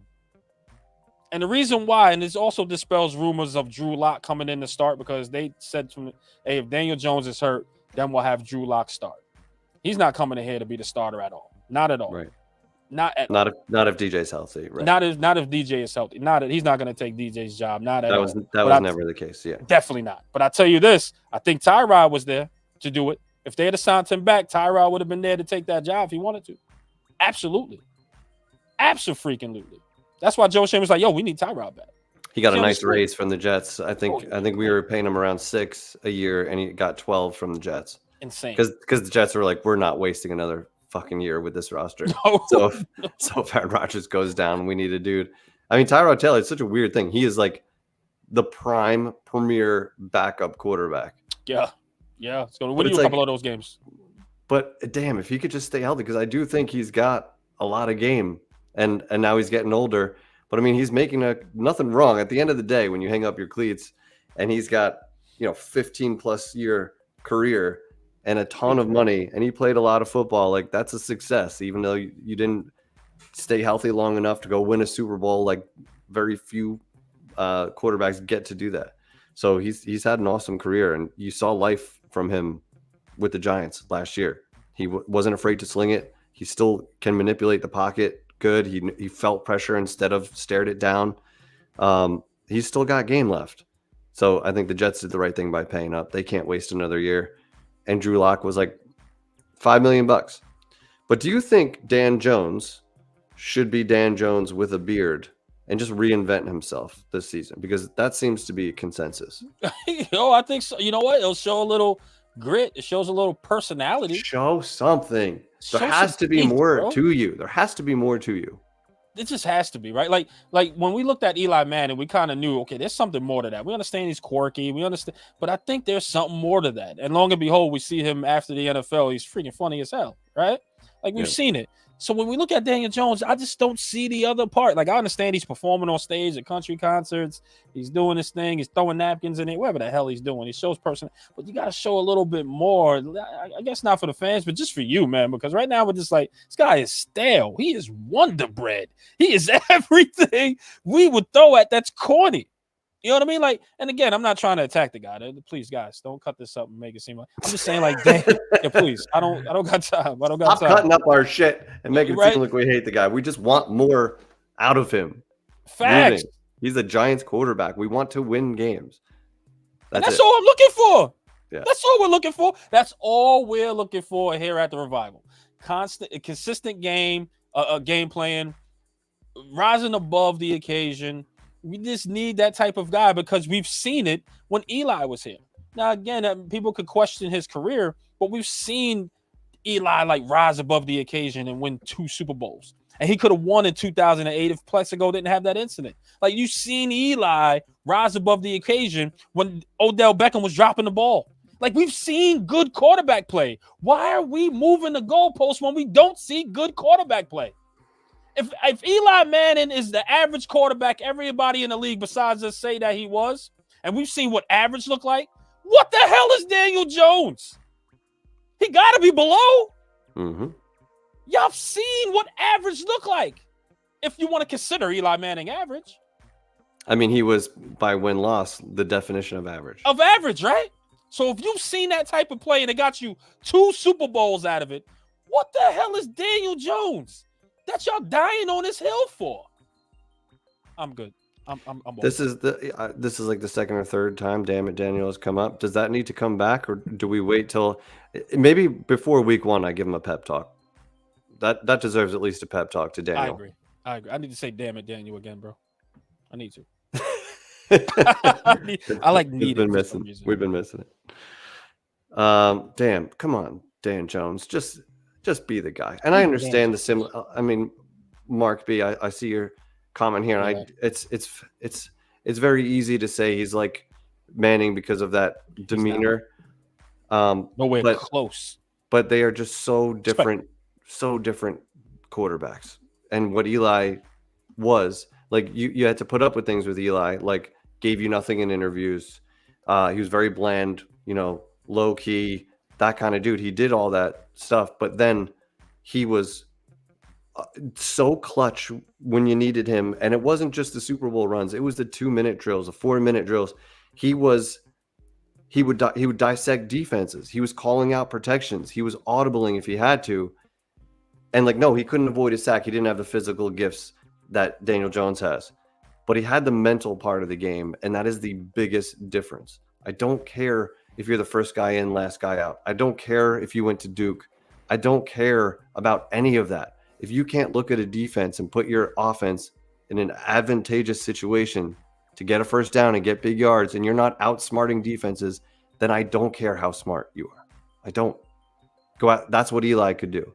And the reason why, and this also dispels rumors of Drew Lock coming in to start because they said to me, hey, if Daniel Jones is hurt, then we'll have Drew Lock start. He's not coming in here to be the starter at all. Not at all. Right. Not if DJ's healthy. Right. Not if DJ is healthy. He's not going to take DJ's job. Not at all. That was never the case. Yeah. Definitely not. But I tell you this, I think Tyrod was there to do it. If they had signed him back, Tyrod would have been there to take that job if he wanted to. Absolutely. Abso-freaking-lutely. That's why Joe Shane was like, yo, we need Tyrod back. He got a nice raise from the Jets. I think we were paying him around $6 a year, and he got 12 from the Jets. Insane. Because the Jets were like, we're not wasting another fucking year with this roster. So if Aaron Rodgers goes down, we need a dude. I mean, Tyrod Taylor, it's such a weird thing. He is like the prime premier backup quarterback. Yeah. It's going to win you a couple of those games. But damn, if he could just stay healthy, because I do think he's got a lot of game. And now he's getting older, but I mean, he's making nothing wrong. At the end of the day, when you hang up your cleats, and he's got 15+ year career and a ton of money, and he played a lot of football, like that's a success. Even though you didn't stay healthy long enough to go win a Super Bowl, like very few quarterbacks get to do that. So he's had an awesome career, and you saw life from him with the Giants last year. He wasn't afraid to sling it. He still can manipulate the pocket. Good. He felt pressure instead of stared it down. He's still got game left. So I think the Jets did the right thing by paying up. They can't waste another year. And Drew Lock was like $5 million. But do you think Dan Jones should be Dan Jones with a beard and just reinvent himself this season? Because that seems to be a consensus. I think so. You know what? It'll show a little grit. It shows a little personality. Show something. There has to be more to you. There has to be more to you. It just has to be, right? Like when we looked at Eli Manning, we kind of knew, okay, there's something more to that. We understand he's quirky. We understand, but I think there's something more to that. And long and behold, we see him after the NFL. He's freaking funny as hell, right? Like we've seen it. So when we look at Daniel Jones, I just don't see the other part. Like I understand he's performing on stage at country concerts. He's doing his thing. He's throwing napkins in it, whatever the hell he's doing. He shows person, but you got to show a little bit more. I guess not for the fans, but just for you, man. Because right now we're just like, this guy is stale. He is Wonder Bread. He is everything we would throw at that's corny. You know what I mean? Like, and again, I'm not trying to attack the guy. Please, guys, don't cut this up and make it seem like I'm just saying, like, damn, yeah, please. I don't got time. Stop cutting up our shit and make it seem like we hate the guy. We just want more out of him. Facts. He's the Giants quarterback. We want to win games. That's all I'm looking for. Yeah. That's all we're looking for. That's all we're looking for here at the Revival. Consistent game playing, rising above the occasion. We just need that type of guy because we've seen it when Eli was here. Now, again, people could question his career, but we've seen Eli like rise above the occasion and win 2 Super Bowls. And he could have won in 2008 if Plexico didn't have that incident. Like, you've seen Eli rise above the occasion when Odell Beckham was dropping the ball. Like, we've seen good quarterback play. Why are we moving the goalposts when we don't see good quarterback play? If Eli Manning is the average quarterback everybody in the league besides us say that he was, and we've seen what average look like, what the hell is Daniel Jones? He got to be below. Mm-hmm. Y'all have seen what average look like if you want to consider Eli Manning average. I mean, he was, by win-loss, the definition of average. Of average, right? So if you've seen that type of play and it got you 2 Super Bowls out of it, what the hell is Daniel Jones that y'all dying on this hill for? I'm good. I'm this is like the second or third time, damn it, Daniel has come up. Does that need to come back, or do we wait till maybe before week 1? I give him a pep talk. That deserves at least a pep talk to Daniel. I agree. I need to say damn it, Daniel, again, bro. I need to. We've been missing it. Damn, come on, Dan Jones, just be the guy. And I understand the similar. I mean, Mark B, I see your comment here, and it's very easy to say he's like Manning because of that demeanor. Nowhere close. But they are just so different quarterbacks. And what Eli was, like, you had to put up with things with Eli, like gave you nothing in interviews. He was very bland, low key, that kind of dude. He did all that stuff, but then he was so clutch when you needed him. And it wasn't just the Super Bowl runs. It was the 2-minute drills, the 4-minute drills. He would dissect defenses. He was calling out protections. He was audibling if he had to. And no, he couldn't avoid a sack. He didn't have the physical gifts that Daniel Jones has, but he had the mental part of the game. And that is the biggest difference. I don't care if you're the first guy in, last guy out. I don't care if you went to Duke. I don't care about any of that. If you can't look at a defense and put your offense in an advantageous situation to get a first down and get big yards, and you're not outsmarting defenses, then I don't care how smart you are. I don't. Go out. That's what Eli could do.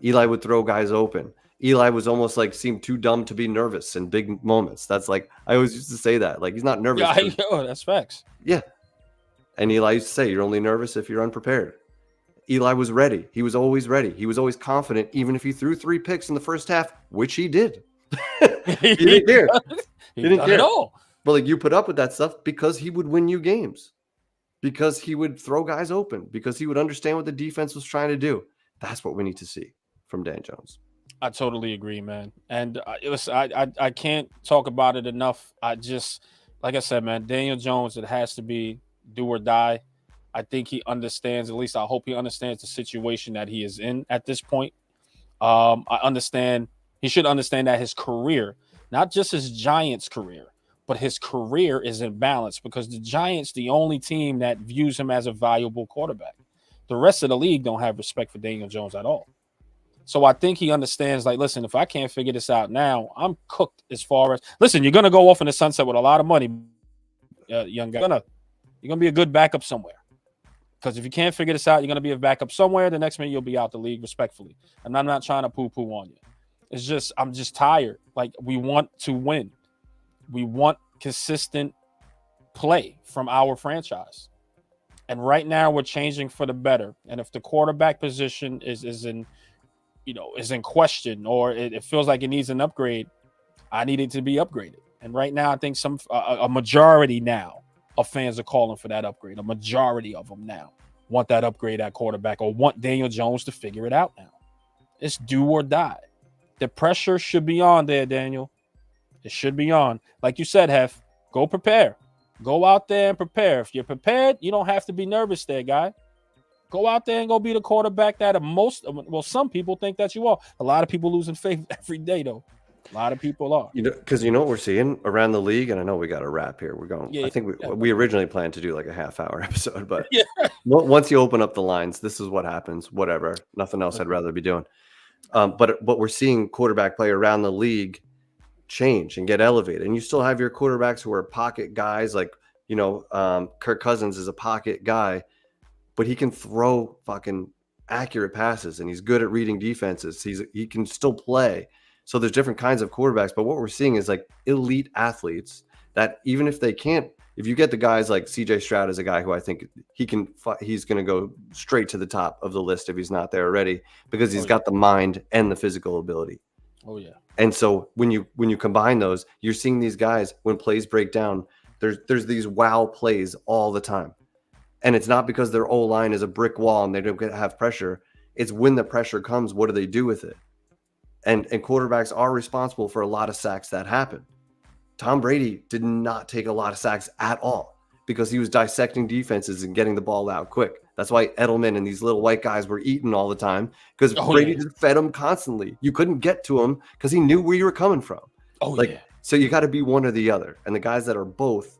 Eli would throw guys open. Eli was almost seemed too dumb to be nervous in big moments. That's I always used to say that. He's not nervous. Yeah, that's facts. Yeah. And Eli used to say, you're only nervous if you're unprepared. Eli was ready. He was always ready. He was always confident, even if he threw 3 picks in the first half, which he did. He didn't care. He didn't care at all. But you put up with that stuff because he would win you games, because he would throw guys open, because he would understand what the defense was trying to do. That's what we need to see from Dan Jones. I totally agree, man. And I can't talk about it enough. I just, like I said, man, Daniel Jones, it has to be do or die. I think he understands, at least I hope he understands the situation that he is in at this point. I understand, he should understand that his career, not just his Giants career, but his career is in balance, because the Giants, the only team that views him as a valuable quarterback. The rest of the league don't have respect for Daniel Jones at all. So I think he understands, listen, if I can't figure this out now, I'm cooked as far as, listen, you're going to go off in the sunset with a lot of money, young guy. You're going to be a good backup somewhere. Because if you can't figure this out, you're going to be a backup somewhere. The next minute, you'll be out the league, respectfully. And I'm not trying to poo-poo on you. It's just, I'm just tired. We want to win. We want consistent play from our franchise. And right now, we're changing for the better. And if the quarterback position is in question, or it feels like it needs an upgrade, I need it to be upgraded. And right now, I think a majority now of fans are calling for that upgrade. A majority of them now want that upgrade at quarterback, or want Daniel Jones to figure it out now. It's do or die. The pressure should be on there, Daniel. It should be on. Like you said, Hef, go prepare. Go out there and prepare. If you're prepared, you don't have to be nervous there, guy. Go out there and go be the quarterback that some people think that you are. A lot of people losing faith every day, though. A lot of people are. You know, because you know what we're seeing around the league, and I know we got to wrap here. We're going. Yeah, I think yeah. we originally planned to do like a half-hour episode, but Yeah. once you open up the lines, this is what happens. Whatever, nothing else I'd rather be doing. But we're seeing quarterback play around the league change and get elevated, and you still have your quarterbacks who are pocket guys, like Kirk Cousins is a pocket guy, but he can throw fucking accurate passes, and he's good at reading defenses. He can still play. So there's different kinds of quarterbacks, but what we're seeing is like elite athletes that even if they can't, if you get the guys like CJ Stroud is a guy who I think he's going to go straight to the top of the list if he's not there already, because he's got the mind and the physical ability. Oh yeah. And so when you combine those, you're seeing these guys when plays break down, there's these wow plays all the time. And it's not because their O-line is a brick wall and they don't have pressure. It's when the pressure comes, what do they do with it? And quarterbacks are responsible for a lot of sacks that happen. Tom Brady did not take a lot of sacks at all because he was dissecting defenses and getting the ball out quick. That's why Edelman and these little white guys were eating all the time, because Brady just fed them constantly. You couldn't get to him because he knew where you were coming from. So you got to be one or the other. And the guys that are both,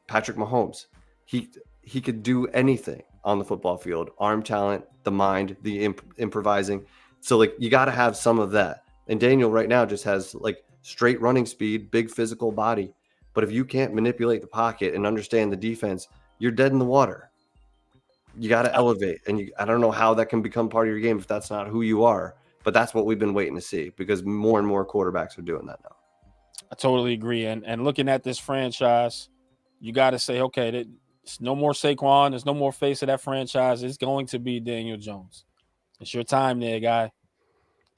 Patrick Mahomes, he could do anything on the football field. Arm talent, the mind, the improvising. So like you got to have some of that. And Daniel right now just has like straight running speed, big physical body. But if you can't manipulate the pocket and understand the defense, you're dead in the water. You got to elevate. And I don't know how that can become part of your game if that's not who you are. But that's what we've been waiting to see, because more and more quarterbacks are doing that now. I totally agree. And looking at this franchise, you got to say, okay, there's no more Saquon. There's no more face of that franchise. It's going to be Daniel Jones. It's your time there, guy.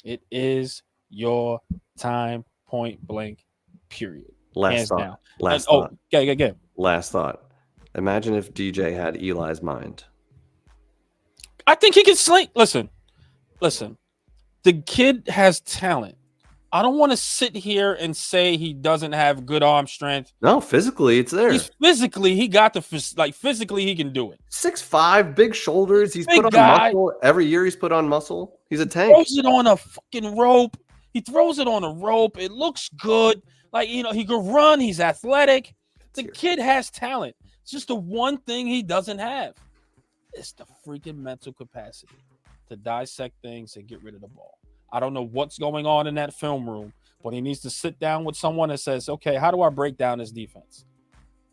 It is your time, point blank, period. Last thought. Down. Last thought. Yeah. Last thought. Imagine if DJ had Eli's mind. I think he can sling. Listen. The kid has talent. I don't want to sit here and say he doesn't have good arm strength. No, physically, it's there. He got physically, he can do it. 6'5", big shoulders. He's Big put on guy. muscle. Every year he's put on muscle. He's a tank. Throws it on a fucking rope. He throws it on a rope. It looks good. Like, he can run. He's athletic. The kid has talent. It's just the one thing he doesn't have. It's the freaking mental capacity to dissect things and get rid of the ball. I don't know what's going on in that film room, but he needs to sit down with someone that says, okay, how do I break down this defense?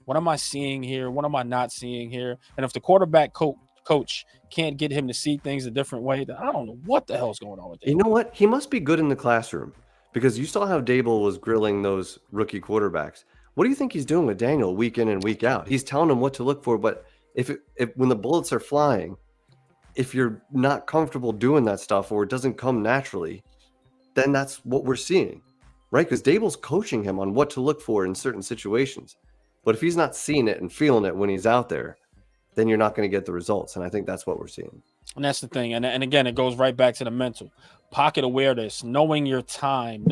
What am I seeing here? What am I not seeing here? And if the quarterback coach can't get him to see things a different way, then I don't know what the hell's going on with that. You know what? He must be good in the classroom, because you saw how Dable was grilling those rookie quarterbacks. What do you think he's doing with Daniel week in and week out? He's telling him what to look for, but if when the bullets are flying, if you're not comfortable doing that stuff or it doesn't come naturally, then that's what we're seeing, right? Because Dable's coaching him on what to look for in certain situations. But if he's not seeing it and feeling it when he's out there, then you're not going to get the results. And I think that's what we're seeing. And that's the thing. And again, it goes right back to the mental. Pocket awareness, knowing your time,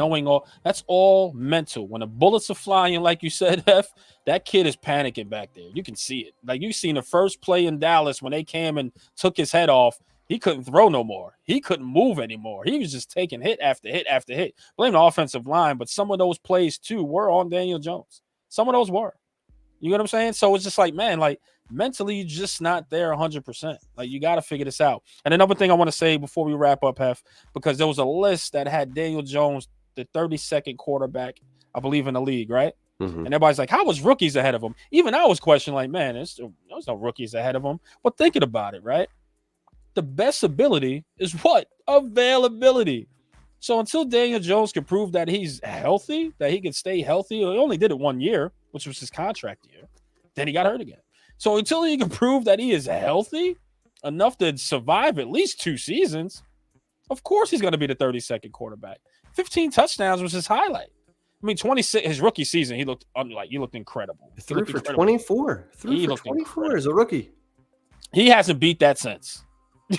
that's all mental. When the bullets are flying, like you said, Hef, that kid is panicking back there. You can see it. Like you seen the first play in Dallas when they came and took his head off. He couldn't throw no more. He couldn't move anymore. He was just taking hit after hit after hit. Blame the offensive line, but some of those plays too were on Daniel Jones. Some of those were. You know what I'm saying? So it's just like, man, like mentally, you're just not there 100%. Like you got to figure this out. And another thing I want to say before we wrap up, Hef, because there was a list that had Daniel Jones, the 32nd quarterback, I believe, in the league, right? Mm-hmm. And everybody's like, how was rookies ahead of him? Even I was questioning, like, man, there's no rookies ahead of him. But thinking about it, right? The best ability is what? Availability. So until Daniel Jones can prove that he's healthy, that he can stay healthy, he only did it 1 year, which was his contract year. Then he got hurt again. So until he can prove that he is healthy enough to survive at least 2 seasons, of course he's going to be the 32nd quarterback. 15 touchdowns was his highlight. I mean, 26 his rookie season, he looked incredible. He threw for 24. Threw for 24 as a rookie. He hasn't beat that since.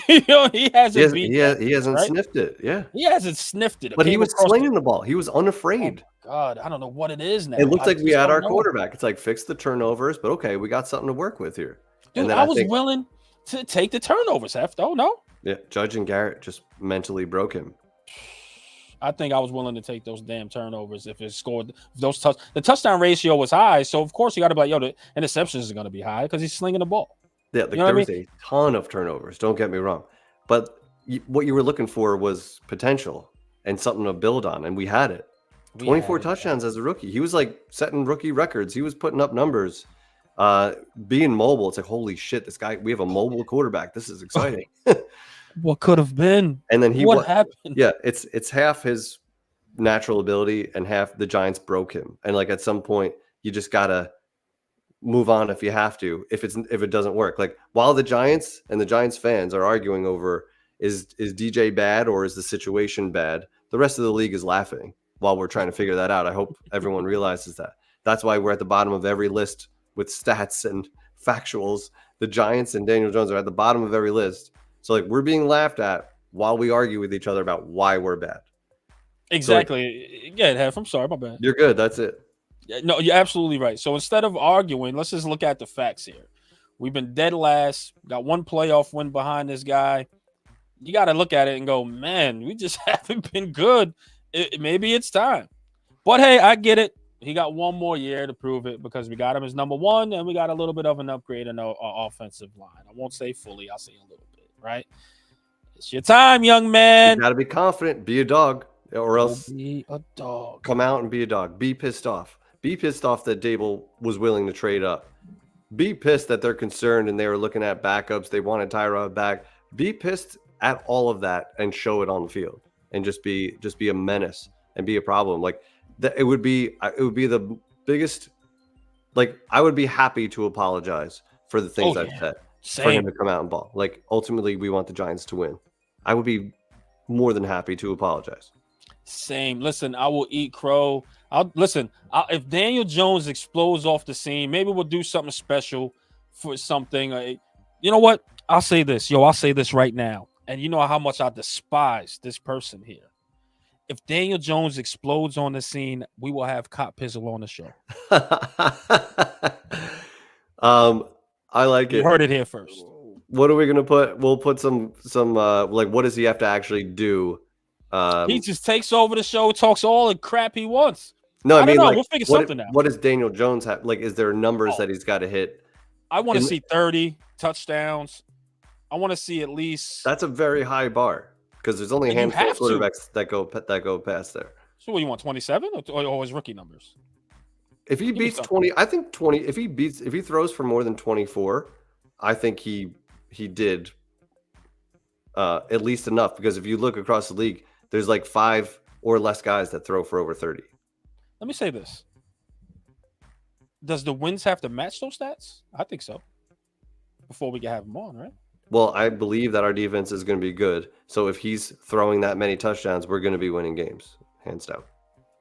He hasn't He hasn't right? sniffed it. Yeah. He hasn't sniffed it. But he was slinging the ball. He was unafraid. Oh God, I don't know what it is now. It looked like we had our quarterback. It's like, fix the turnovers, but okay, we got something to work with here. Dude, I was willing to take the turnovers, Hef. Oh, no. Yeah, Judge and Garrett just mentally broke him. I think I was willing to take those damn turnovers if it scored the touchdown ratio was high. So of course you got to be like, yo, the interceptions are going to be high because he's slinging the ball. Yeah, like, You know there what was a ton of turnovers. Don't get me wrong, but what you were looking for was potential and something to build on, and we had it. 24 touchdowns as a rookie. He was like setting rookie records. He was putting up numbers. Being mobile, it's like, holy shit, this guy. We have a mobile quarterback. This is exciting. What could have been? And then what happened? Yeah, it's half his natural ability and half the Giants broke him. And like at some point, you just gotta move on if you have to. If it doesn't work, like while the Giants and the Giants fans are arguing over is DJ bad or is the situation bad, the rest of the league is laughing while we're trying to figure that out. I hope everyone realizes that. That's why we're at the bottom of every list with stats and factuals. The Giants and Daniel Jones are at the bottom of every list. So like we're being laughed at while we argue with each other about why we're bad. Exactly. So, yeah, I'm sorry, my bad. You're good. That's it. No, you're absolutely right. So instead of arguing, let's just look at the facts here. We've been dead last, got one playoff win behind this guy. You got to look at it and go, man, we just haven't been good. Maybe it's time. But hey, I get it. He got one more year to prove it because we got him as number one and we got a little bit of an upgrade in our offensive line. I won't say fully. I'll say a little bit, right? It's your time, young man. You got to be confident. Be a dog or else be a dog. Come out and be a dog. Be pissed off. Be pissed off that Dable was willing to trade up. Be pissed that they're concerned and they were looking at backups. They wanted Tyrod back. Be pissed at all of that and show it on the field and just be a menace and be a problem. Like that, it would be the biggest. Like I would be happy to apologize for the things I've said. Same. For him to come out and ball. Like ultimately, we want the Giants to win. I would be more than happy to apologize. Same. Listen, I will eat crow. If Daniel Jones explodes off the scene, maybe we'll do something special for something. You know what? I'll say this. I'll say this right now. And you know how much I despise this person here. If Daniel Jones explodes on the scene, we will have Cop Pizzle on the show. I like it. You heard it here first. What are we gonna put? We'll put some like what does he have to actually do? He just takes over the show, talks all the crap he wants. No, I mean, know. like, We'll figure something out. What does Daniel Jones have? Like, is there numbers that he's got to hit? I want to see 30 touchdowns. I want to see at least. That's a very high bar because there's only a handful of quarterbacks that go past there. So what do you want? 27 or his rookie numbers? If he beats 20, I think 20. If he throws for more than 24, I think he did at least enough. Because if you look across the league, there's like 5 or less guys that throw for over 30. Let me say this: does the wins have to match those stats? I think so. Before we can have him on, right? Well, I believe that our defense is going to be good. So if he's throwing that many touchdowns, we're going to be winning games, hands down.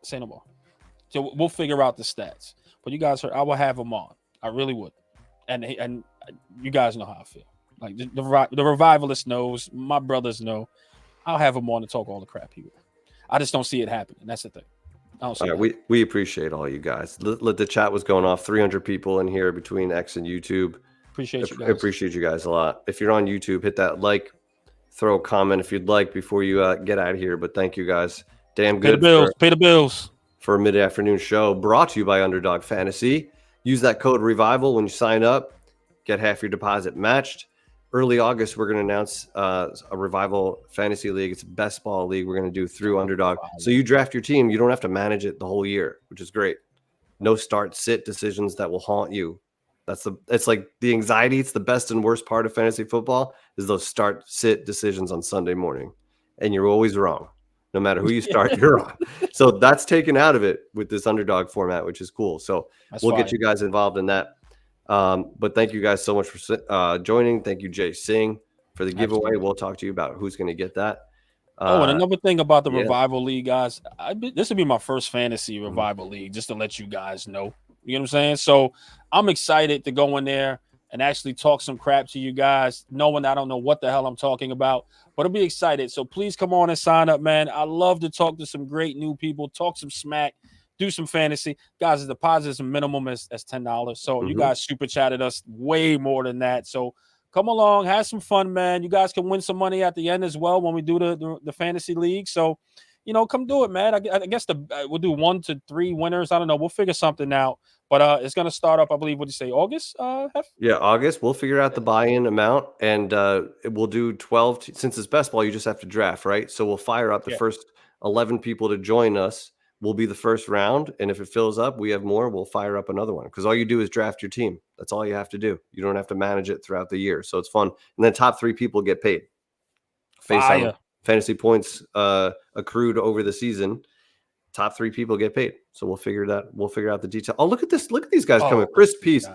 Say no more. So we'll figure out the stats. But you guys heard, I will have him on. I really would. And you guys know how I feel. Like the revivalist knows, my brothers know. I'll have him on to talk all the crap he will. I just don't see it happening. That's the thing. I don't see it. We appreciate all you guys. The chat was going off. 300 people in here between X and YouTube. Appreciate you guys. Appreciate you guys a lot. If you're on YouTube, hit that like, throw a comment if you'd like before you get out of here. But thank you guys. Damn good. Pay the bills. For a mid-afternoon show brought to you by Underdog Fantasy. Use that code REVIVAL when you sign up. Get half your deposit matched. Early August, we're going to announce a Revival Fantasy League. It's a best ball league we're going to do through Underdog. So you draft your team. You don't have to manage it the whole year, which is great. No start-sit decisions that will haunt you. It's like the anxiety. It's the best and worst part of fantasy football is those start-sit decisions on Sunday morning. And you're always wrong. No matter who you start, you're on. So that's taken out of it with this Underdog format, which is cool. So we'll get you guys involved in that. But thank you guys so much for joining. Thank you, Jay Singh, for the giveaway. Absolutely. We'll talk to you about who's going to get that. And another thing about the Revival League, guys, this would be my first fantasy Revival League, just to let you guys know. You know what I'm saying? So I'm excited to go in there and actually talk some crap to you guys, knowing I don't know what the hell I'm talking about, but I'll be excited. So please come on and sign up, man. I love to talk to some great new people, talk some smack, do some fantasy. Guys, the deposit is minimum as $10. So you guys super chatted us way more than that. So come along, have some fun, man. You guys can win some money at the end as well when we do the fantasy league. So come do it, man. I guess we'll do 1 to 3 winners. I don't know. We'll figure something out. But it's gonna start up, I believe. What do you say, August? Hef? Yeah, August. We'll figure out the buy-in amount, and we'll do 12. Since it's best ball, you just have to draft, right? So we'll fire up the first 11 people to join us. Will be the first round, and if it fills up, we have more. We'll fire up another one because all you do is draft your team. That's all you have to do. You don't have to manage it throughout the year, so it's fun. And then top 3 people get paid based on fantasy points accrued over the season. Top 3 people get paid. So we'll figure out the detail. Oh, look at this! Look at these guys coming. Chris Peace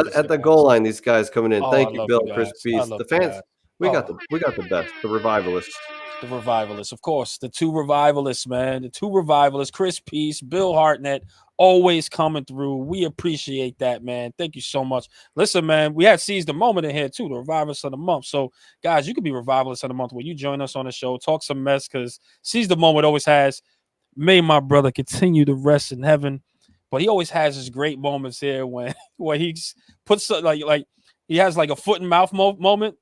at the goal line. These guys coming in. Thank you, Bill. Chris Peace. The fans. We got the best. The revivalists. The revivalists, of course, the 2 revivalists, man. The 2 revivalists, Chris Peace, Bill Hartnett, always coming through. We appreciate that, man. Thank you so much. Listen, man, we had Seize the Moment in here too, the Revivalists of the Month. So, guys, you could be Revivalists of the Month when you join us on the show, talk some mess, because Seize the Moment always has, may my brother continue to rest in heaven. But he always has his great moments here when he puts like he has like a foot and mouth moment,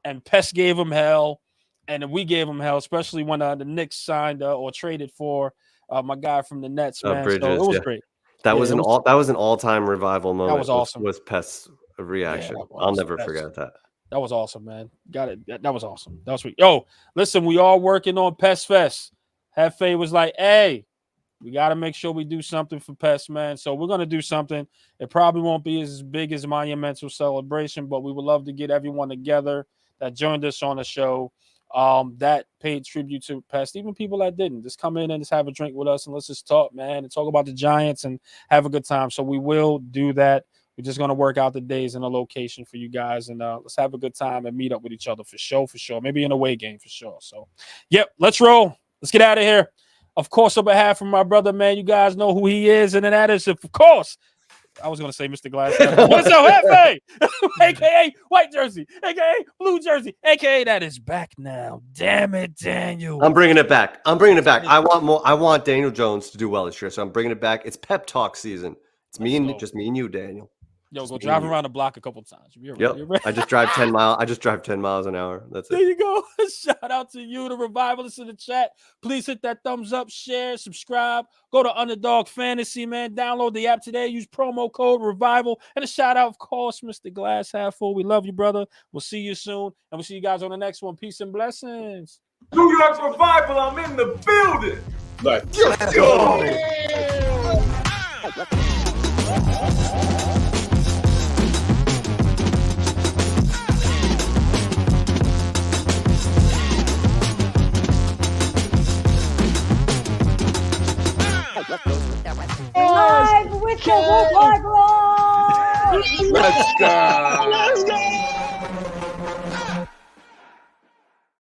and Pest gave him hell. And then we gave him hell, especially when the Knicks signed or traded for my guy from the Nets, man. Bridges, so it was great. That was an all-time revival moment. That was awesome. Was Pest's reaction. I'll never forget that. That was awesome, man. Got it. That was awesome. That was sweet. Yo, listen, we all working on Pest Fest. Hefe was like, hey, we got to make sure we do something for Pest, man. So we're going to do something. It probably won't be as big as Monumental Celebration, but we would love to get everyone together that joined us on the show. That paid tribute to Pest, even people that didn't. Just come in and just have a drink with us and let's just talk, man, and talk about the Giants and have a good time. So we will do that. We're just going to work out the days and the location for you guys, and let's have a good time and meet up with each other for sure. Maybe an away game for sure. So, yep, let's roll. Let's get out of here. Of course, on behalf of my brother, man, you guys know who he is, and then that is, of course, I was going to say Mr. Glass. What's up, Hefe? AKA White Jersey, AKA Blue Jersey, AKA that is back now. Damn it, Daniel. I'm bringing it back. I want more. I want Daniel Jones to do well this year, so I'm bringing it back. It's pep talk season. It's me and you, Daniel. Yo, go drive around the block a couple times. Yep. I just drive 10 miles. I just drive 10 miles an hour. That's it. There you go. Shout out to you, the Revivalists in the chat. Please hit that thumbs up, share, subscribe. Go to Underdog Fantasy, man. Download the app today. Use promo code Revival. And a shout out, of course, Mr. Glass Half Full. We love you, brother. We'll see you soon. And we'll see you guys on the next one. Peace and blessings. New York Revival, I'm in the building. Let's go. Live with the Wolf High Bros! Let's go.